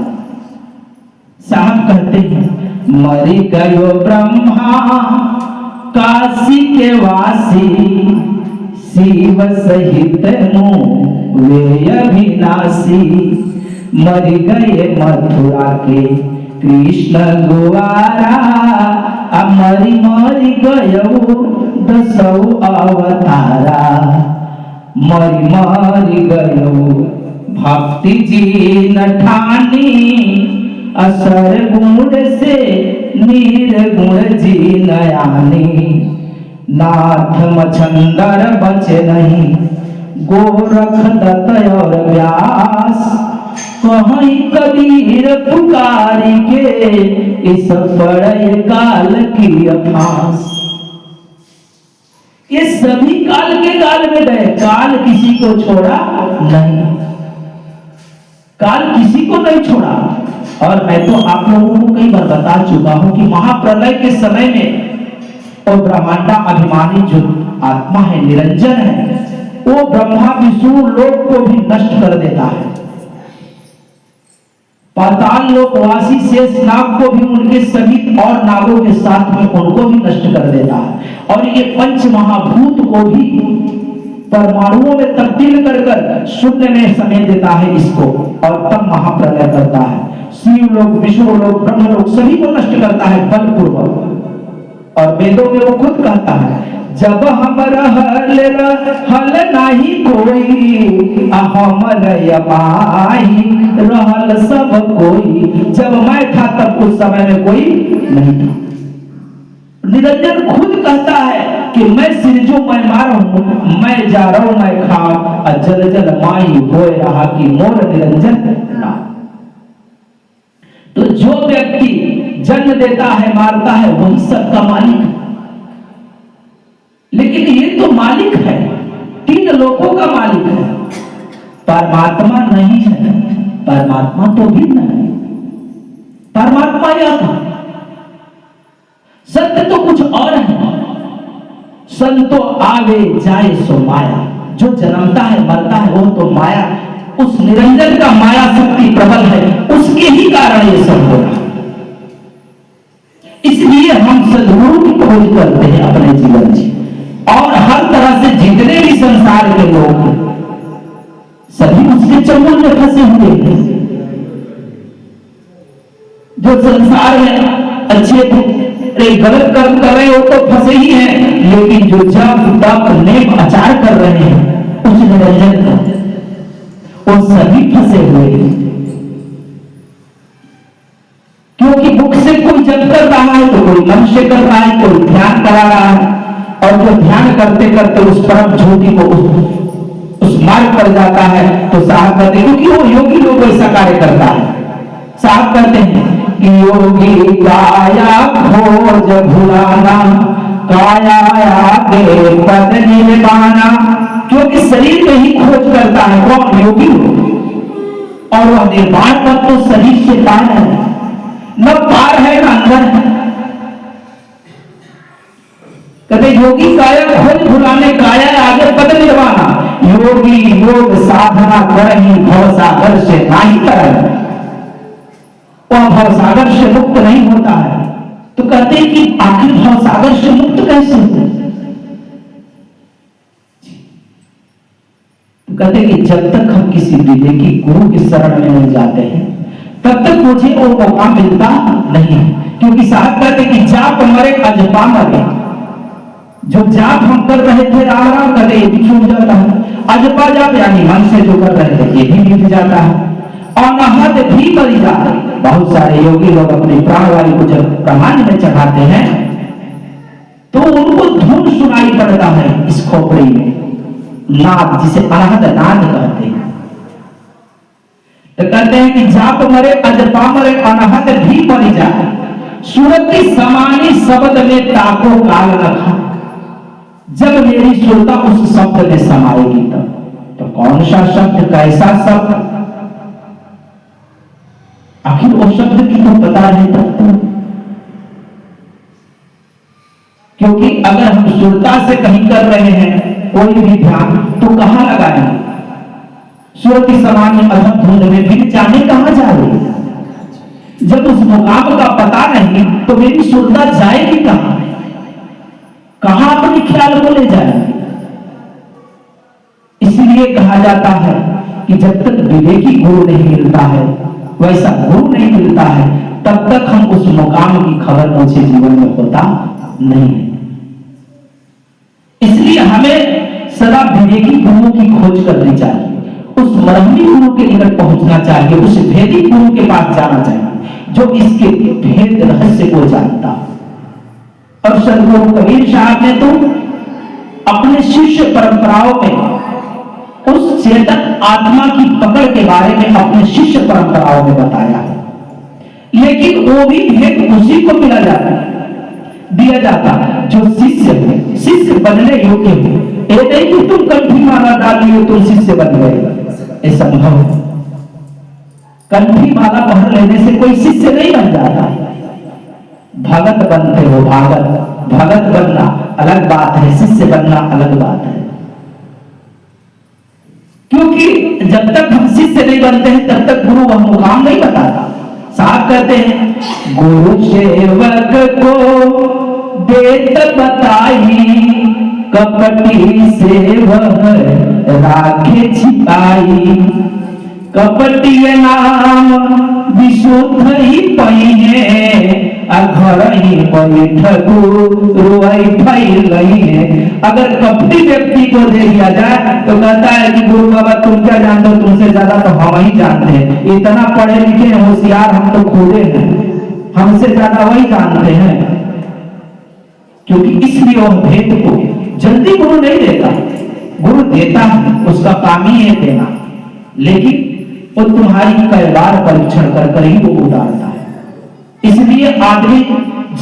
साहब कहते हैं मरी गयो ब्रह्मा काशी के वासी, शिव सहित वे अविनाशी। मर गए मथुरा के कृष्ण गुआरा, मरी मरी गयो दसौ अवतारा। मरी मरी गयो भक्ति जी नठानी, असर गुण से निर्गुण जी नयानी। नाथ मछंदर बचे नहीं, गोरख दत्त और व्यास। कहीं कबीर पुकारी के, इस बड़े काल की अफास। ये सभी काल के काल में गए, काल किसी को छोड़ा नहीं, काल किसी को नहीं छोड़ा। और मैं तो आप लोगों को कई बार बता चुका हूं कि महाप्रलय के समय में और ब्रह्मांडा अभिमानी जो आत्मा है, निरंजन है, वो ब्रह्मा विष्णु लोक को भी नष्ट कर देता है। पाताल लोकवासी शेष नाग को भी उनके सभी और नागों के साथ में उनको भी नष्ट कर देता है। और ये पंच महाभूत को भी परमाणुओं में तब्दील कर कर शून्य में समेट देता है इसको, और तब महाप्रलय करता है। शिव लोक, विष्णु लोक, ब्रह्म लोक सभी को नष्ट करता है बलपूर्वक। और वेदों में वो खुद कहता है जब हम रहल नहीं कोई, हम रहल सब कोई। जब मैं था तब उस समय में कोई नहीं था। निरंजन खुद कहता है कि मैं सिरजू मैं मारू, मैं जा रहा हूं मैं खा, जल जल माई होए रहा कि मोर निरंजन ना। तो जो व्यक्ति जन्म देता है मारता है वही सबका मालिक है। लेकिन ये तो मालिक है, तीन लोगों का मालिक है, परमात्मा नहीं है। परमात्मा तो भिन्न है। परमात्मा यह था, सत्य तो कुछ और है। संतो आवे जाए सो माया, जो जन्मता है मरता है वो तो माया, उस निरंजन का माया शक्ति प्रबल है, उसके ही कारण ये सब हो रहा। इसलिए हम सद्गुरु की खोज करते हैं अपने जीवन में, और हर तरह से जितने भी संसार के लोग हैं सभी उसके चंगुल में फंसे हुए हैं। जो संसार में अच्छे गलत कर्म कर रहे हो तो फंसे ही हैं, लेकिन जो जप तप नेम आचार कर रहे हैं उस निरंजन का, वो सभी फंसे हुए हैं। कोई जप कर रहा है तो कोई मन से कर रहा है, कोई ध्यान करा रहा है, और जो ध्यान करते करते उस परम ज्योति को उस मार्ग पर जाता है तो साहब कहते हैं, क्योंकि वो योगी लोग ऐसा कार्य करता है। साहब कहते हैं कि योगी काया खोज भुलाना, काया आगे पद निर्वाणा, क्योंकि शरीर में ही खोज करता है वो योगी लोग, और वह निर्वाण पद तो शरीर से पार है, न पार है न अंदर है। कहते योगी काया खोज भुलाने, काया आगे पद निर्वाणा, योगी योग साधना करही भव सागर से नहीं करे, वह भव सागर से मुक्त नहीं होता है। तो कहते हैं कि आखिर भव सागर से मुक्त कैसे हो? तो कहते हैं कि जब तक हम किसी विवेकी गुरु की शरण में नहीं जाते हैं तब तक मुझे वो मौका मिलता नहीं, क्योंकि साहब कहते कि जाप मरे अजपा मरे। जो जाप हम कर रहे थे राम राम कहते ये भी छूट जाता है, अजपा जाप यानी मन से जो कर रहे थे ये भी मिट जाता है, अनहद भी मरी जाता है। बहुत सारे योगी लोग अपनी प्राणवायु को जब ब्रह्मांड में चढ़ाते हैं तो उनको धुन सुनाई पड़ता है इस खोपड़ी में, नाद, जिसे अनहद नाद कहते हैं। तो कहते हैं कि जाप मरे अजपा मरे अनहद भी मरी जाए, सुरति समानी शब्द में ताको काल रखा। जब मेरी सुरता उस शब्द में समाएगी तब, तो कौन सा शब्द, कैसा शब्द, आखिर वो शब्द की तो पता नहीं पड़ता। क्योंकि अगर हम सुरता से कहीं कर रहे हैं कोई भी ध्यान तो कहां लगाएंगे? सुरति सामान्य अधम धुंध में फिर जाने कहां जा रही है? जब उस मुकाम का पता नहीं तो मेरी सुरता जाएगी कहां? कहां अपने ख्याल को ले जाएगी? इसलिए कहा जाता है कि जब तक विवेकी गुरु नहीं मिलता है, वैसा गुरु नहीं मिलता है, तब तक हम उस मुकाम की खबर मुझे जीवन में होता नहीं है। इसलिए हमें सदा विवेकी गुरुओं की खोज करनी चाहिए, उस मरहमी गुरु के निकट पहुंचना चाहिए, उस भेदी गुरु के पास जाना चाहिए जो इसके भेद रहस्य को जानता। और सदगुरु कबीर साहब ने तो अपने शिष्य परंपराओं में उस चेतन आत्मा की पकड़ के बारे में अपने शिष्य परंपराओं में बताया है, लेकिन वो भी भेद उसी को मिला जाता है, दिया जाता है जो शिष्य है, शिष्य बनने योग्य है। ये नहीं कि तुम कंठी माला डाल लियो तुम शिष्य बन गए, ये संभव है। कंठी माला पहन लेने से कोई शिष्य नहीं बन जाता। भगत बनते हो, भगत बनना अलग बात है, शिष्य बनना अलग बात है। क्योंकि जब तक हम शिष्य नहीं बनते हैं तब तक गुरु वह मुकाम नहीं बताता। साहब कहते हैं गुरु सेवक को देत बताई, कपटी से वह राखे छिपाई, कपटी नाम विशुद्ध ही पई है, घर ही बैठ गुरुआई फैल गई है। अगर कपटी व्यक्ति को दे दिया जाए तो कहता है कि गुरु बाबा तुम क्या जानते हो, तुमसे ज्यादा तो हम ही जानते हैं, इतना पढ़े लिखे होशियार हम तो खुदे हैं, हमसे ज्यादा वही जानते हैं। क्योंकि इसलिए वह भेद को जल्दी गुरु नहीं देता, गुरु देता है, उसका काम ही है देना, लेकिन वो तुम्हारी कई बार परीक्षण कर ही वो उतारता है। इसलिए आदमी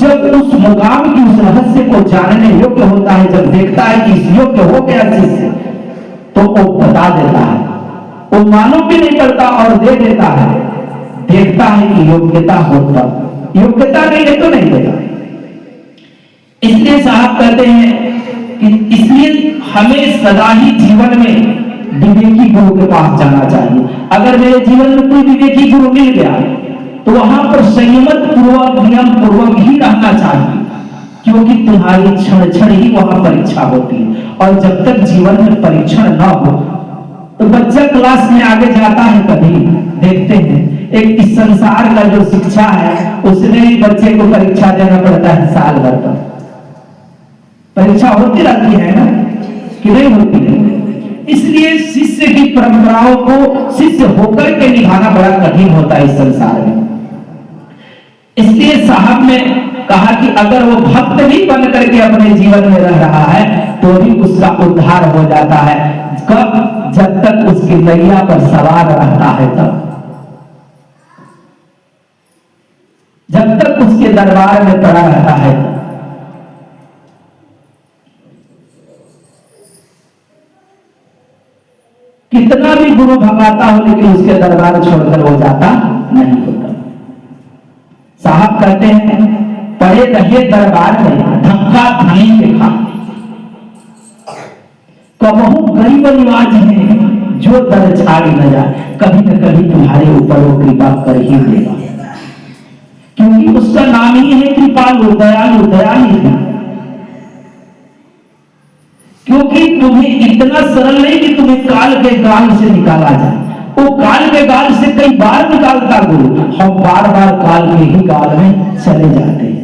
जब उस मुकाम की उस रहस्य को जानने योग्य होता है, जब देखता है कि इस योग्य हो गया शिष्य, तो वो बता देता है, वो मालूम भी नहीं करता और दे देता है, देखता है कि योग्यता होता, योग्यता नहीं है तो नहीं देता। इसलिए साहब कहते हैं कि इसलिए हमें सदा ही जीवन में विवेकी गुरु के पास जाना चाहिए। अगर मेरे जीवन में कोई विवेकी गुरु मिल गया तो वहां पर संयमत पूर्वक, नियम पूर्वक ही रहना चाहिए, क्योंकि तुम्हारी क्षण क्षण ही वहां परीक्षा होती है। और जब तक जीवन में परीक्षण न हो तो बच्चा क्लास में आगे जाता है, कभी देखते हैं एक इस संसार का जो शिक्षा है उसमें भी बच्चे को परीक्षा देना पड़ता है, साल भर तक परीक्षा होती रहती है ना, कि नहीं होती है। इसलिए शिष्य की परंपराओं को शिष्य होकर के निभाना बड़ा कठिन होता है इस संसार में। इसलिए साहब ने कहा कि अगर वो भक्त भी बन करके अपने जीवन में रह रहा है तो भी उसका उद्धार हो जाता है। कब? जब तक उसकी नैया पर सवार रहता है तब, जब तक उसके दरबार में पड़ा रहता है। कितना भी गुरु भगाता हो लेकिन उसके दरबार छोड़कर वो जाता नहीं होता। साहब कहते हैं पड़े रहिए दरबार में धक्का धनी के खा, कबहू गरीब निवाज है जो दर छाड़ी न जाए, कभी न कभी तुम्हारे ऊपर वो कृपा कर ही देगा, क्योंकि उसका नाम ही है कृपालु, दयालु, दयालु। क्योंकि तुम्हें इतना सरल नहीं कि तुम्हें काल के गाल से निकाला जाए, वो काल के गाल से कई बार निकालता गुरु, हम बार बार काल के ही गाल में चले जाते हैं।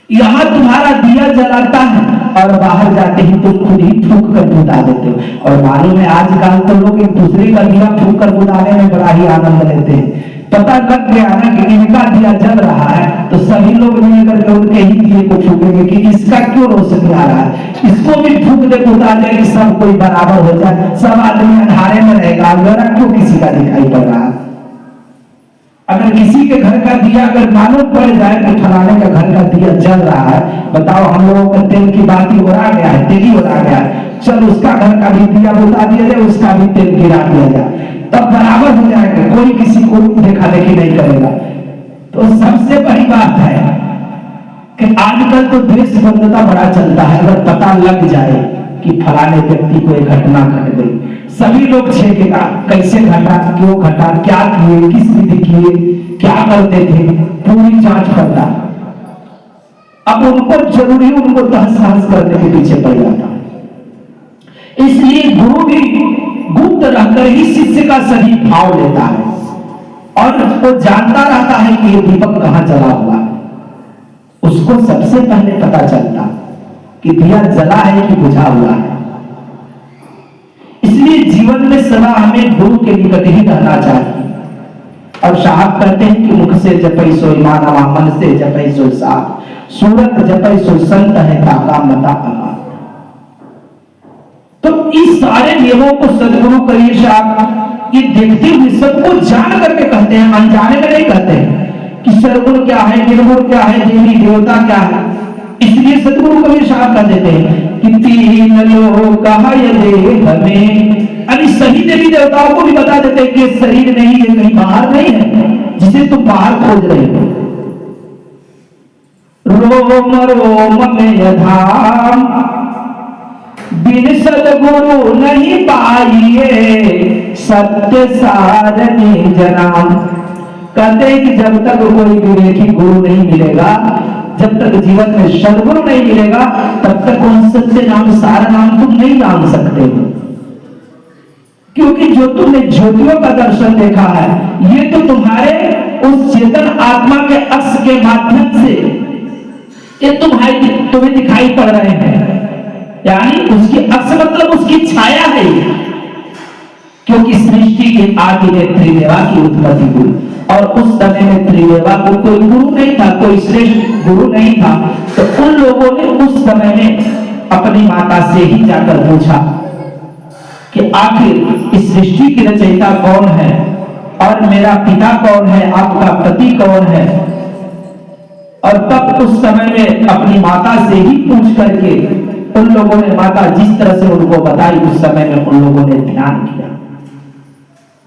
यहां तुम्हारा दिया जलाता है और बाहर जाते ही तुम खुद ही फूंक कर बुझा देते हो। और मालूम है आजकल तो लोग एक दूसरे का दिया फूंक कर बुझाने में बड़ा ही आनंद लेते हैं। पता लग गया ना कि इनका दिया जल रहा है तो सभी लोग मिलकर के उनके ही दिए को फूकेंगे कि इसका क्यों रोशनी आ रहा है, इसको भी फूक दे बुझा दे कि सब कोई बराबर हो जाए, सब आदमी अंधारे में रहेगा, मेरा क्यों किसी का दिखाई पड़ रहा है। अगर किसी के घर का दिया अगर मालूम पड़ जाए कि फलाने का घर का दिया जल रहा है, बताओ हम लोगों का तेल की बाती उड़ा गया है, तेल ही उड़ा गया है, चल उसका घर का भी दिया बुझा दिया जाए, उसका भी तेल गिरा दिया जाए, तब बराबर हो जाएगा, कोई किसी को देखा देखी नहीं करेगा। तो सबसे बड़ी बात है कि आजकल तो देश बंधुता बड़ा चलता है। अगर पता लग जाए कि फलाने व्यक्ति को एक घटना घट गई, सभी लोग छेकेगा, कैसे घटा, क्यों घटा, क्या किए, किस विधि किए, क्या करते थे, पूरी जांच करता। अब उनको जरूरी उनको तहस नहस करने के पीछे पड़ जाता। इसलिए गुरु भी गुप्त रहकर ही शिष्य का सही भाव लेता है और वो जानता रहता है कि ये दीपक कहां जला हुआ है। उसको सबसे पहले पता चलता कि दिया जला है कि बुझा हुआ है। इसलिए जीवन में सदा हमें गुरु के निकट ही रहना चाहिए। और साहब कहते हैं कि मुख से जपै सोई मानवा, मन से जपै सोई साथ, सूरत जपै सोई संत है, काका मता अमा। तो इस सारे नियमों को सदगुरु करिए साहब ये देखते हुए सबको जान करके कहते हैं, अनजाने में नहीं कहते हैं कि सरगुण क्या है, निर्गुण क्या है, देवी देवता क्या है। इसलिए सदगुरु कबीर साहब कह देते हैं कि तीन लोग कहा ये देह हमें, अभी सही देवी देवताओं को भी बता देते हैं कि ये शरीर नहीं है, कहीं बाहर नहीं है जिसे तुम बाहर खोज रहे हो। रोम रोम में धाम बिन सदगुरु नहीं पाइए, सत्य सार निज नाम। कहते हैं कि जब तक कोई विवेकी गुरु नहीं मिलेगा, जब तक जीवन में सदगुरु नहीं मिलेगा, तब तक उन सत्य नाम सार नाम तुम नहीं जान सकते हो। क्योंकि जो तुमने ज्योतियों का दर्शन देखा है, ये तो तुम्हारे उस चेतन आत्मा के अक्ष के माध्यम से ये तुम्हें दिखाई पड़ रहे हैं। यानी उसकी अक्ष मतलब उसकी छाया है। क्योंकि सृष्टि के आदि में त्रिदेवा की उत्पत्ति हुई और उस समय में त्रिदेवा को कोई गुरु नहीं था, कोई श्रेष्ठ गुरु नहीं था। तो उन लोगों ने उस समय में अपनी माता से ही जाकर पूछा कि आखिर इस सृष्टि की रचयिता कौन है और मेरा पिता कौन है, आपका पति कौन है। और तब उस समय में अपनी माता से ही पूछ करके उन लोगों ने, माता जिस तरह से उनको बताई, उस समय में उन लोगों ने ध्यान किया।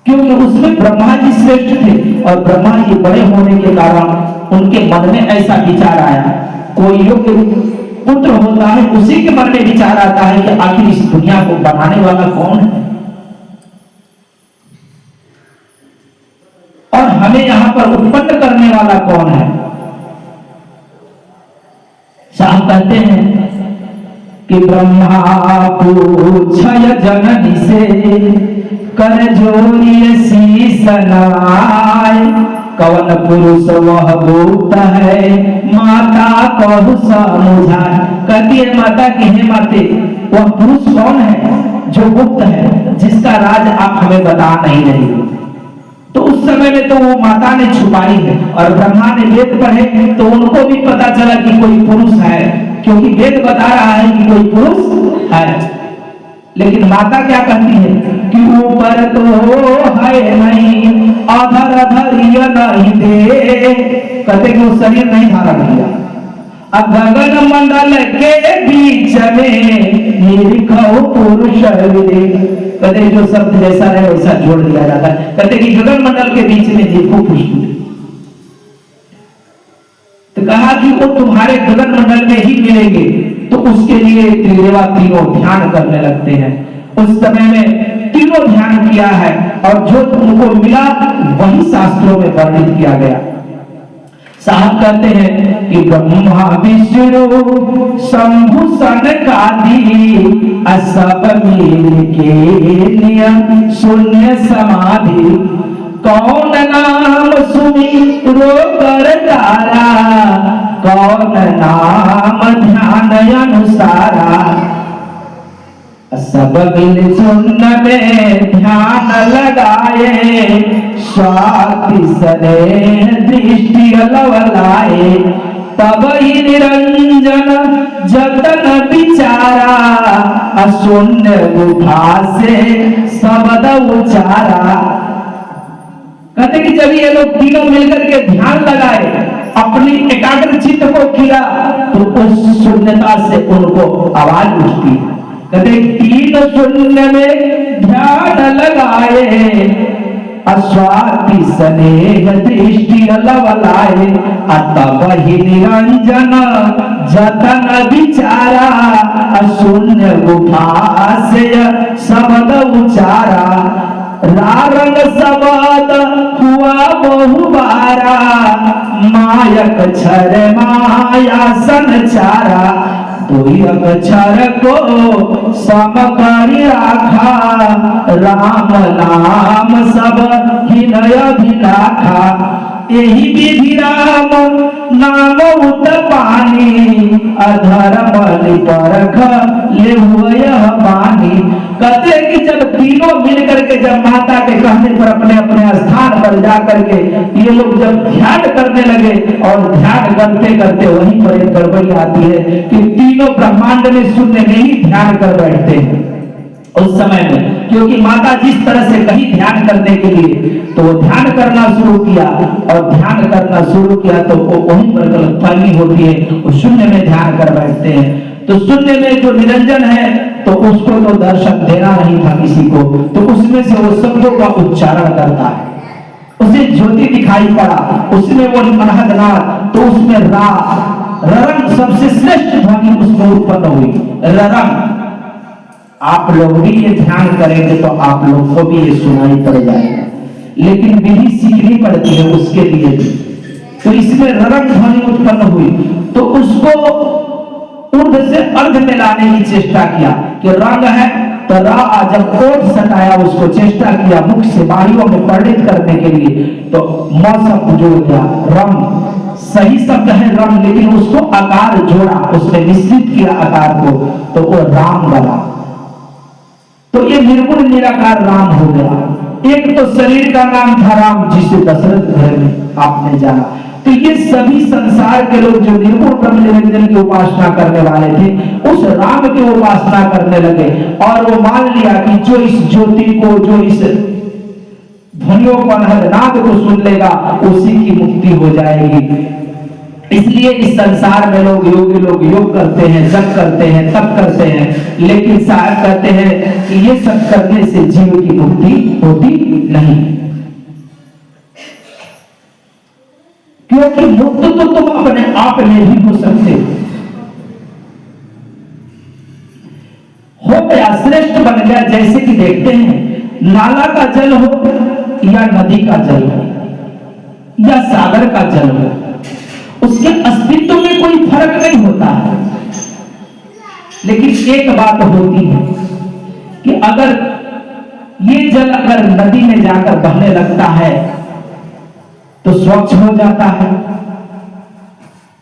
क्योंकि उसमें ब्रह्मा जी श्रेष्ठ थे और ब्रह्मा जी बड़े होने के कारण उनके मन में ऐसा विचार आया। कोई योग्य पुत्र होता है, उसी के मन में विचार आता है कि आखिर इस दुनिया को बनाने वाला कौन है और हमें यहां पर उत्पन्न करने वाला कौन है। साहब कहते हैं कि ब्रह्मा पूछय जननी से, कर जोरिय शीस नवाय, कवन पुरुष वह गुप्त है, माता कहु समुझाय। कहती है माता कि हे माते, वह पुरुष कौन है जो गुप्त है, जिसका राज आप हमें बता नहीं रही हो। तो उस उस समय में तो वो माता ने छुपाई है, और ब्रह्मा ने वेद पढ़े तो उनको भी पता चला कि कोई पुरुष है, क्योंकि वेद बता रहा है कि कोई पुरुष है। लेकिन माता क्या कहती है कि ऊपर तो है नहीं, अधर अधर ये नहीं दे, कहते कि वो शरीर नहीं धारण किया। अब गगन मंडल के बीच में निरखो पुरुष विदे, कहते जो शब्द जैसा रहे वैसा जोड़ दिया जाता है। कहते कि गगन मंडल के बीच में निरखो पुरुष विदे, तो कहा कि वो तुम्हारे गगन मंडल में ही मिलेंगे। तो उसके लिए त्रिदेवा तीनों ध्यान करने लगते हैं। उस समय में तीनों ध्यान किया है, और जो तुमको मिला वही शास्त्रों में वर्णित किया गया। साहब कहते हैं कि ब्रह्मा विष्णु शंभु सनकादि सब मिल के नियम शून्य समाधि, कौन नाम सुनी रो कर तारा, कौन नाम ध्यान अनुसारा, सब मिल शून्य में ध्यान लगाए, स्वाति स्नेह दृष्टि लवलाए, तब ही निरंजन जतन विचारा, अशून्य गुफा से शब्द उचारा। कहते कि जब ये लोग तीनों मिलकर के ध्यान लगाए, अपनी एकाग्र चित्त को किया, तो उस शून्यता से उनको आवाज उठती है। कहते तीन शून्य में ध्यान लगाए, अस्वाति स्नेह दृष्टि लवलाए, तब ही निरंजन जतन विचारा, अशून्य गुफा से शब्द उचारा, रारंग शब्द हुआ बहुबारा, मायक छर माया संचारा, कोई अक्षर को समकारी राखा, राम नाम सब हिनय भिलाखा, यही विधि राम नाम उत्पानी, अधर्म परख ले बानी। कहते हैं कि जब तीनों मिलकर के जब माता के कहने पर अपने अपने स्थान पर जाकर के ये लोग जब ध्यान करने लगे, और ध्यान करते करते वहीं पर एक गड़बड़ी आती है कि तीनों ब्रह्मांड में शून्य में ही ध्यान कर बैठते हैं उस समय में। क्योंकि माता जिस तरह से कहीं ध्यान करने के लिए, तो वो ध्यान करना शुरू किया, और ध्यान करना शुरू किया तो वो वहीं पर गलतफहमी होती है, वो शून्य में ध्यान कर बैठते हैं। तो शून्य में जो निरंजन है, तो उसको तो दर्शन देना नहीं था किसी को, तो उसमें से वो शब्दों का उच्चारण करता है, उसे ज्योति दिखाई पड़ा, उसमें वो अनहदनाद, तो उसमें ररंग सबसे श्रेष्ठ ध्वनि उसमें उत्पन्न हुई, ररंग। आप लोग भी ये ध्यान करेंगे तो आप लोग को भी ये सुनाई पड़ जाएगा, लेकिन विधि सीखनी पड़ती है उसके लिए भी। तो इसमें ररंग ध्वनि उत्पन्न हुई, तो उसको ऊर्ध से अर्ध में लाने की चेष्टा किया कि रंग है तो रा, जब ओठ सटाया उसको चेष्टा किया मुख से वायुओं में परिणित करने के लिए, तो म शब्द जोड़ दिया, रंग सही शब्द है रंग, लेकिन उसको आकार जोड़ा, उसने निश्चित किया आकार को, तो वो राम बना। तो ये निर्गुण निराकार राम हो गया। एक तो शरीर का नाम था राम, जिसे दशरथ घर में आपने जाना। तो ये सभी संसार के लोग जो निर्गुण ब्रह्म निरंजन की उपासना करने वाले थे, उस राम की उपासना करने लगे, और वो मान लिया कि जो इस ज्योति को, जो इस ध्वनियों को, अनहदनाद को सुन लेगा, उसी की मुक्ति हो जाएगी। इसलिए इस संसार में लोग योगी लोग योग करते हैं, जप करते हैं, तप करते हैं, लेकिन साहब कहते हैं कि ये सब करने से जीव की मुक्ति होती नहीं, क्योंकि मुक्त तो तुम अपने आप में भी हो सकते हो गया, श्रेष्ठ बन गया। जैसे कि देखते हैं नाला का जल हो या नदी का जल हो या सागर का जल हो, उसके अस्तित्व में कोई फर्क नहीं होता है, लेकिन एक बात होती है कि अगर ये जल अगर नदी में जाकर बहने लगता है तो स्वच्छ हो जाता है,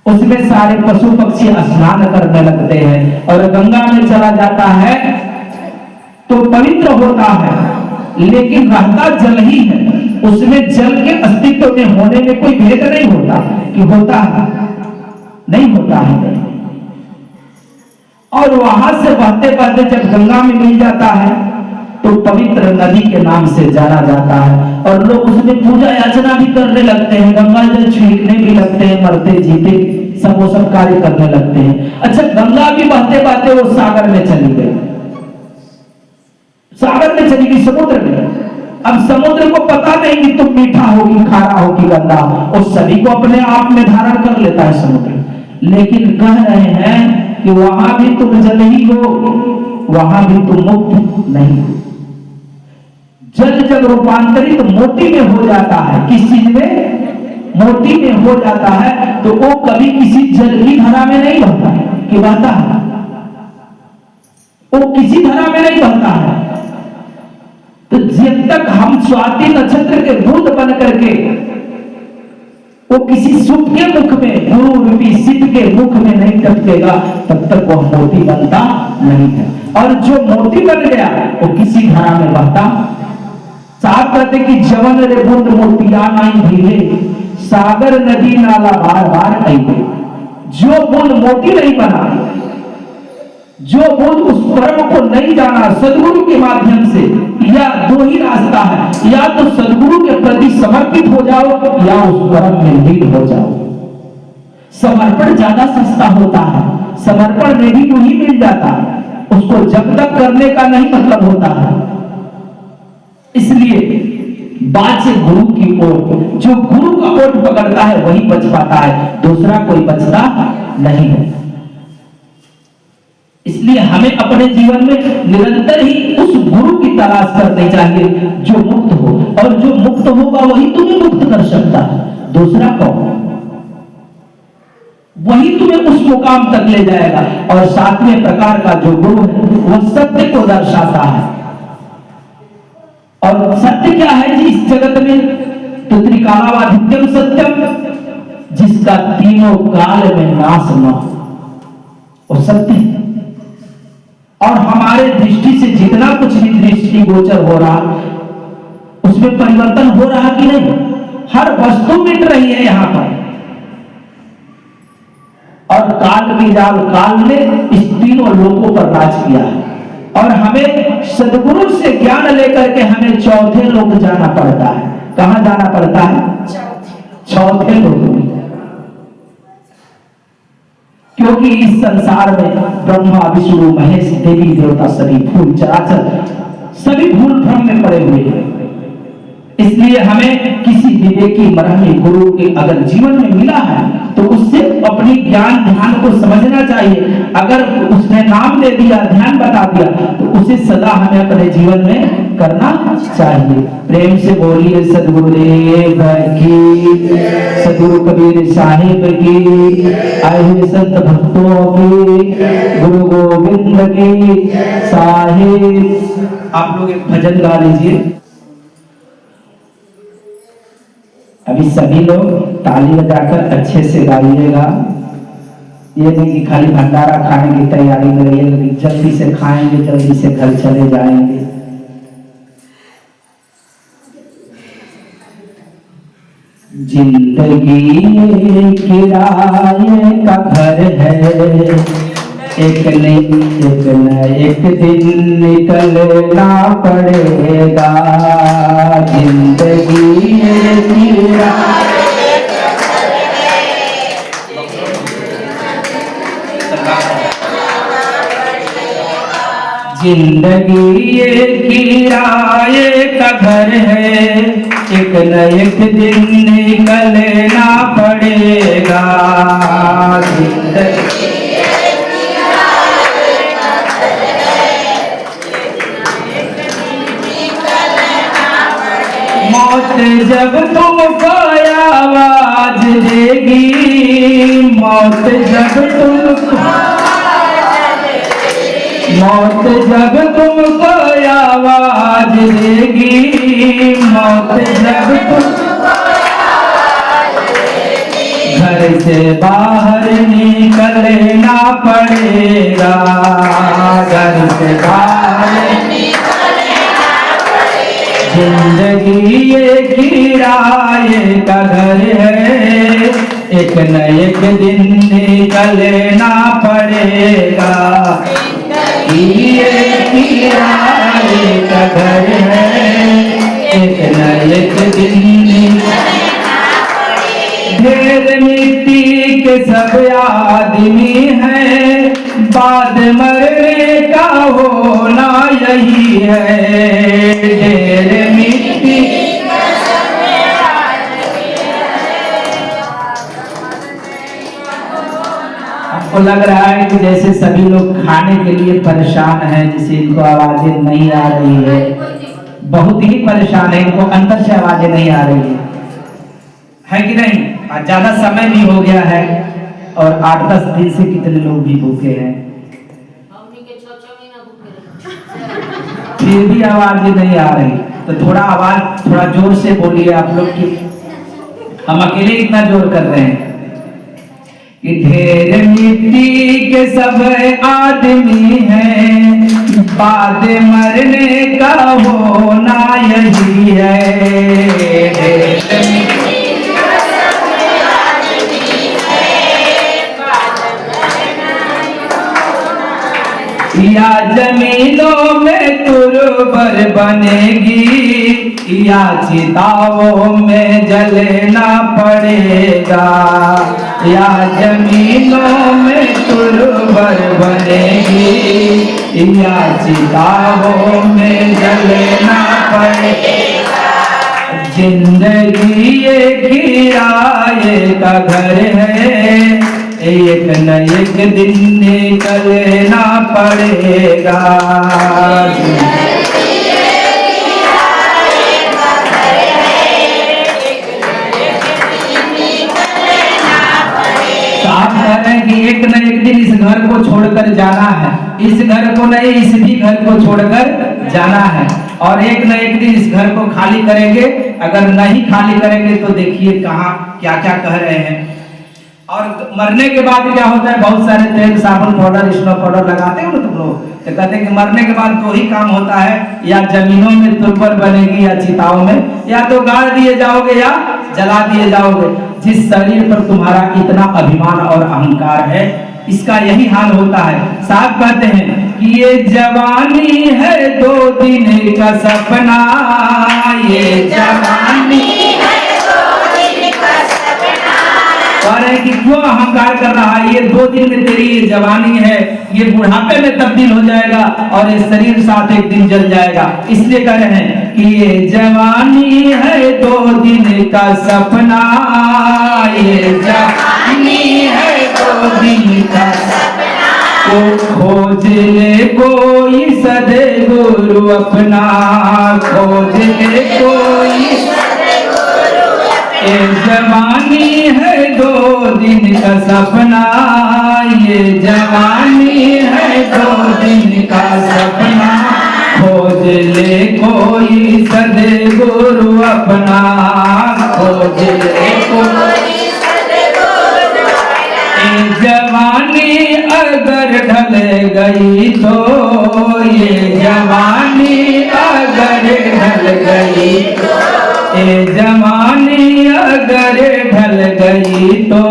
उसमें सारे पशु पक्षी स्नान करने लगते हैं, और गंगा में चला जाता है तो पवित्र होता है, लेकिन रहता जल ही है, उसमें जल के अस्तित्व में होने में कोई भेद नहीं होता कि होता है, नहीं होता है। और वहां से बहते बहते जब गंगा में मिल जाता है तो पवित्र नदी के नाम से जाना जाता है और लोग उसमें पूजा याचना भी करने लगते हैं, गंगा जल छींकने भी लगते हैं, मरते जीते सब वो सब कार्य करने लगते हैं। अच्छा, गंगा भी बहते बहते वो सागर में चली गई, सागर में चली गई, समुद्र में। अब समुद्र को पता नहीं कि तुम मीठा होगी, खारा होगी, गंदा, और सभी को अपने आप में धारण कर लेता है समुद्र। लेकिन कह रहे हैं कि वहां भी तुम जल ही हो, वहां भी तुम मुक्त नहीं हो। जल जब रूपांतरित मोती में हो जाता है, किस चीज में? मोती में हो जाता है, तो वो कभी किसी जल की धारा में नहीं बहता है कि बहता है, वो किसी धारा में नहीं बहता है। तो जब तक हम स्वाति नक्षत्र के दूध बन करके वो किसी सुख के मुख में, गुरु रूपी सिद्ध के मुख में नहीं टपकेगा, तब तक वह मोती बनता नहीं है। और जो मोती बन गया वो किसी धारा में बहता। साथ कहते कि जवन रे बूंद मोतिया नहीं भीगे, सागर नदी नाला बार बार आइए। जो बूंद मोती नहीं बना, जो बूंद उस परम को नहीं जाना सदगुरु के माध्यम से, या दो ही रास्ता है, या तो सदगुरु के प्रति समर्पित हो जाओ या उस परम में लीन हो जाओ। समर्पण ज्यादा सस्ता होता है, समर्पण में भी वही मिल जाता है, उसको जब तक करने का नहीं मतलब होता है। इसलिए बात गुरु की ओर, जो गुरु का ओर पकड़ता है वही बच पाता है, दूसरा कोई बचता नहीं है। इसलिए हमें अपने जीवन में निरंतर ही उस गुरु की तलाश करनी चाहिए जो मुक्त हो, और जो मुक्त होगा वही तुम्हें मुक्त कर सकता है, दूसरा कौन? वही तुम्हें उस मुकाम तक ले जाएगा। और सातवें प्रकार का जो गुरु है वह सत्य को दर्शाता है। और सत्य क्या है जी इस जगत में? तो त्रिकालावादित्यम सत्यम, जिसका तीनों काल में नाश न हो, वो सत्य है। और हमारे दृष्टि से जितना कुछ भी दृष्टि गोचर हो रहा, उसमें परिवर्तन हो रहा कि नहीं? हर वस्तु मिट रही है यहाँ पर। और काल बीजाल काल ने इस तीनों लोगों पर राज किया है। और हमें सदगुरु से ज्ञान लेकर के हमें चौथे लोग जाना पड़ता है। कहां जाना पड़ता है? चौथे लोग। क्योंकि इस संसार में ब्रह्मा विष्णु महेश देवी देवता सभी भूल चराचर सभी भूल भ्रम में पड़े हुए हैं। इसलिए हमें किसी विवेकी मरहमी गुरु के अगर जीवन में मिला है तो उससे अपनी ज्ञान ध्यान को समझना चाहिए। अगर उसने नाम दे दिया, ध्यान बता दिया, तो उसे सदा हमें अपने जीवन में करना चाहिए। प्रेम से बोलिए सदगुरुदेव की, सदगुरु कबीर साहिब की, आए हुए संत भक्तों की, गुरु गोविंद की साहिब। आप लोग एक भजन गा लीजिए। अभी सभी लोग ताली बजाकर अच्छे से गाइएगा। ये नहीं कि खाली भंडारा खाने की तैयारी में रहिए, जल्दी से खाएंगे जल्दी से घर चले जाएंगे। जिंदगी किराए का घर है, एक न एक दिन निकलना पड़ेगा। जिंदगी जिंदगी ये किराए का घर है, एक न एक दिन निकलना पड़ेगा। जिंदगी मौत जब तुमको आवाज देगी, मौत जब तुमको आवाज देगी, मौत जब तुमको घर से बाहर निकलना पड़ेगा। घर से बाहर जिंदगी ये किराए का घर है, एक न एक दिन निकलना पड़ेगा। ये किराए का घर है, एक न एक दिन ढेर मिट्टी के सब आदमी हैं, बाद मरने का होना यही है। ढेर मिट्टी आपको लग रहा है कि जैसे सभी लोग खाने के लिए परेशान हैं, जिसे इनको आवाजें नहीं आ रही है, बहुत ही परेशान है, इनको अंदर से आवाजें नहीं आ रही है कि नहीं? और ज्यादा समय भी हो गया है और 8-10 दिन से कितने लोग भी भूखे हैं, फिर भी आवाजें नहीं आ रही। तो थोड़ा आवाज थोड़ा जोर से बोलिए आप लोग की, हम अकेले इतना जोर कर रहे हैं कि ढेर मिट्टी के सब आदमी हैं, बाद मरने का होना यही है। या जमीनों में तुरबर बनेगी, या चिताओं में जलना पड़ेगा। या जमीनों में तुरबर बनेगी, या चिताओं में जलना पड़ेगा। जिंदगी ये किराए का घर है, एक न एक दिन निकलना पड़ेगा। आप कह रहे हैं कि एक न एक दिन इस घर को छोड़कर जाना है, इस घर को नहीं, इस भी घर को छोड़कर जाना है, और एक न एक दिन इस घर को खाली करेंगे। अगर नहीं खाली करेंगे तो देखिए कहाँ क्या क्या कह रहे हैं। और मरने के बाद क्या होता है, बहुत सारे तेल साबुन पाउडर स्नो पाउडर लगाते हो ना तुम लोग, तो कहते हैं कि मरने के बाद दो ही काम होता है, या जमीनों में तुरबर बनेगी, या चिताओं में, या तो गाड़ दिए जाओगे या जला दिए जाओगे। जिस शरीर पर तुम्हारा इतना अभिमान और अहंकार है, इसका यही हाल होता है। साहब कहते हैं कि ये जवानी है 2 दिन का सपना, ये जवानी कि क्यों अहंकार कर रहा है, ये 2 दिन में तेरी ये जवानी है, ये बुढ़ापे में तब्दील हो जाएगा और ये शरीर साथ एक दिन जल जाएगा। इसलिए कह रहे हैं कि ये जवानी है 2 दिन का सपना, ये जवानी है 2 दिन का सपना, को खोज ले कोई सद्गुरु अपना, खोज ले कोई ये जवानी है 2 दिन का सपना, ये जवानी है 2 दिन का सपना, खोज ले कोई सद्गुरु अपना, खोज ले कोई सद्गुरु अपना। ये जवानी अगर ढल गई तो, ये जवानी अगर ढल गई तो, ये जवानी अगर ढल गई तो,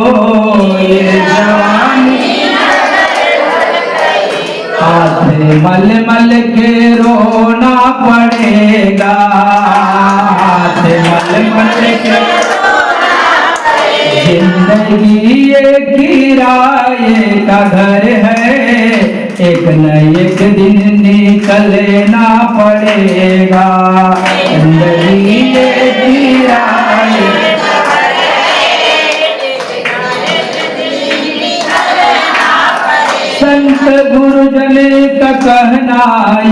ये जवानी हाथ मल मल के रोना पड़ेगा, हाथ मल मल के जिंदगी ये किराए का घर है, एक न एक दिन निकलना पड़ेगा। जिंदगी ये किराए का घर है, एक न एक दिन निकलना पड़ेगा। संत गुरुजन का कहना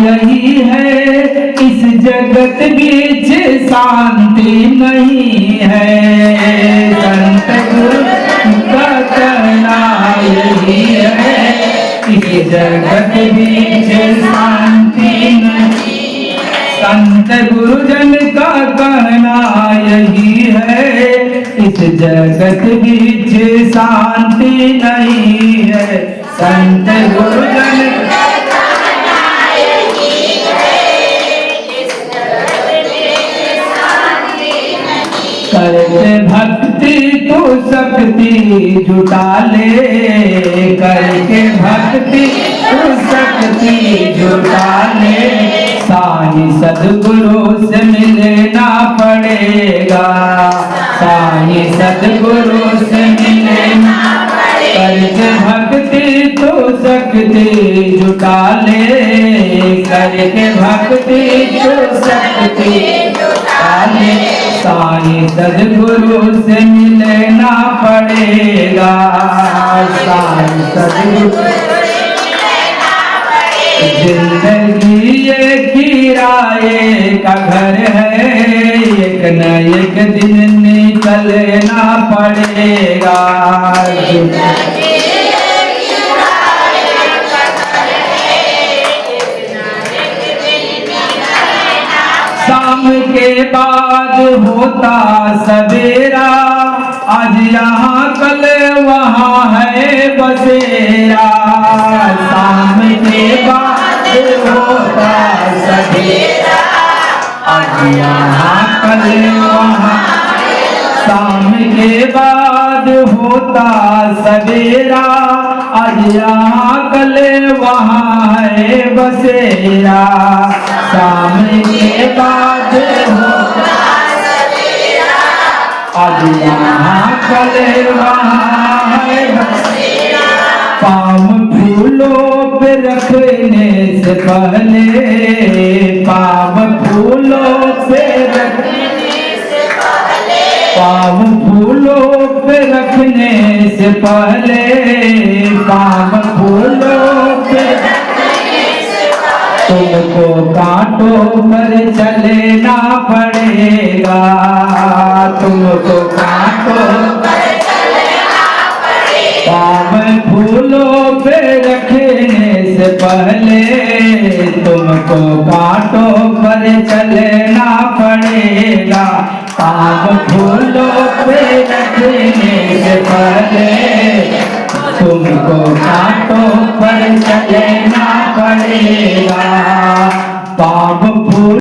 यही है, इस जगत बीच शांति नहीं है। संत गुरुजन का कहना यही है, इस जगत बीच शांति नहीं है। संत गुरुजन का कहना यही है, इस जगत बीच शांति नहीं है। संत गुरुजन का कहना यही है, इस जगत बीच तू शक्ति जुटा ले, करके भक्ति तू शक्ति जुटा ले, साईं सद्गुरु से मिलना पड़ेगा, साईं सद्गुरु से मिलना, करके भक्ति तू शक्ति जुटा ले, करके भक्ति तू शक्ति जुटा ले, साईं सद्गुरु से मिलना पड़ेगा, साईं सद्गुरु। जिंदगी ये किराए का घर है, एक न एक दिन निकलना पड़ेगा, शाम के बाद होता सवेरा, आज यहाँ कल वहाँ है बसेरा, शाम के बाद होता सवेरा, आज यहाँ कल वहाँ, शाम के बाद होता सवेरा, आज यहाँ कल वहाँ है बसेरा, शाम के बाद होता सवेरा, आज यहाँ कल वहाँ है बसेरा, पाँव फूलों पे रखने से पहले, पाँव फूलों पे रखने से पहले, पाँव फूलों पे रखने से पहले, पाँव फूलों पे रखने से पहले, तुमको कांटों पर चलना पड़ेगा, तुमको कांटों पर चलना पड़ेगा, पाँव फूलों पे रखने से पहले, तुमको कांटों पर चलना पड़ेगा, पाँव फूलों पे रखने से पहले, तुमको कांटों पर चलना पड़ेगा, पाँव फूल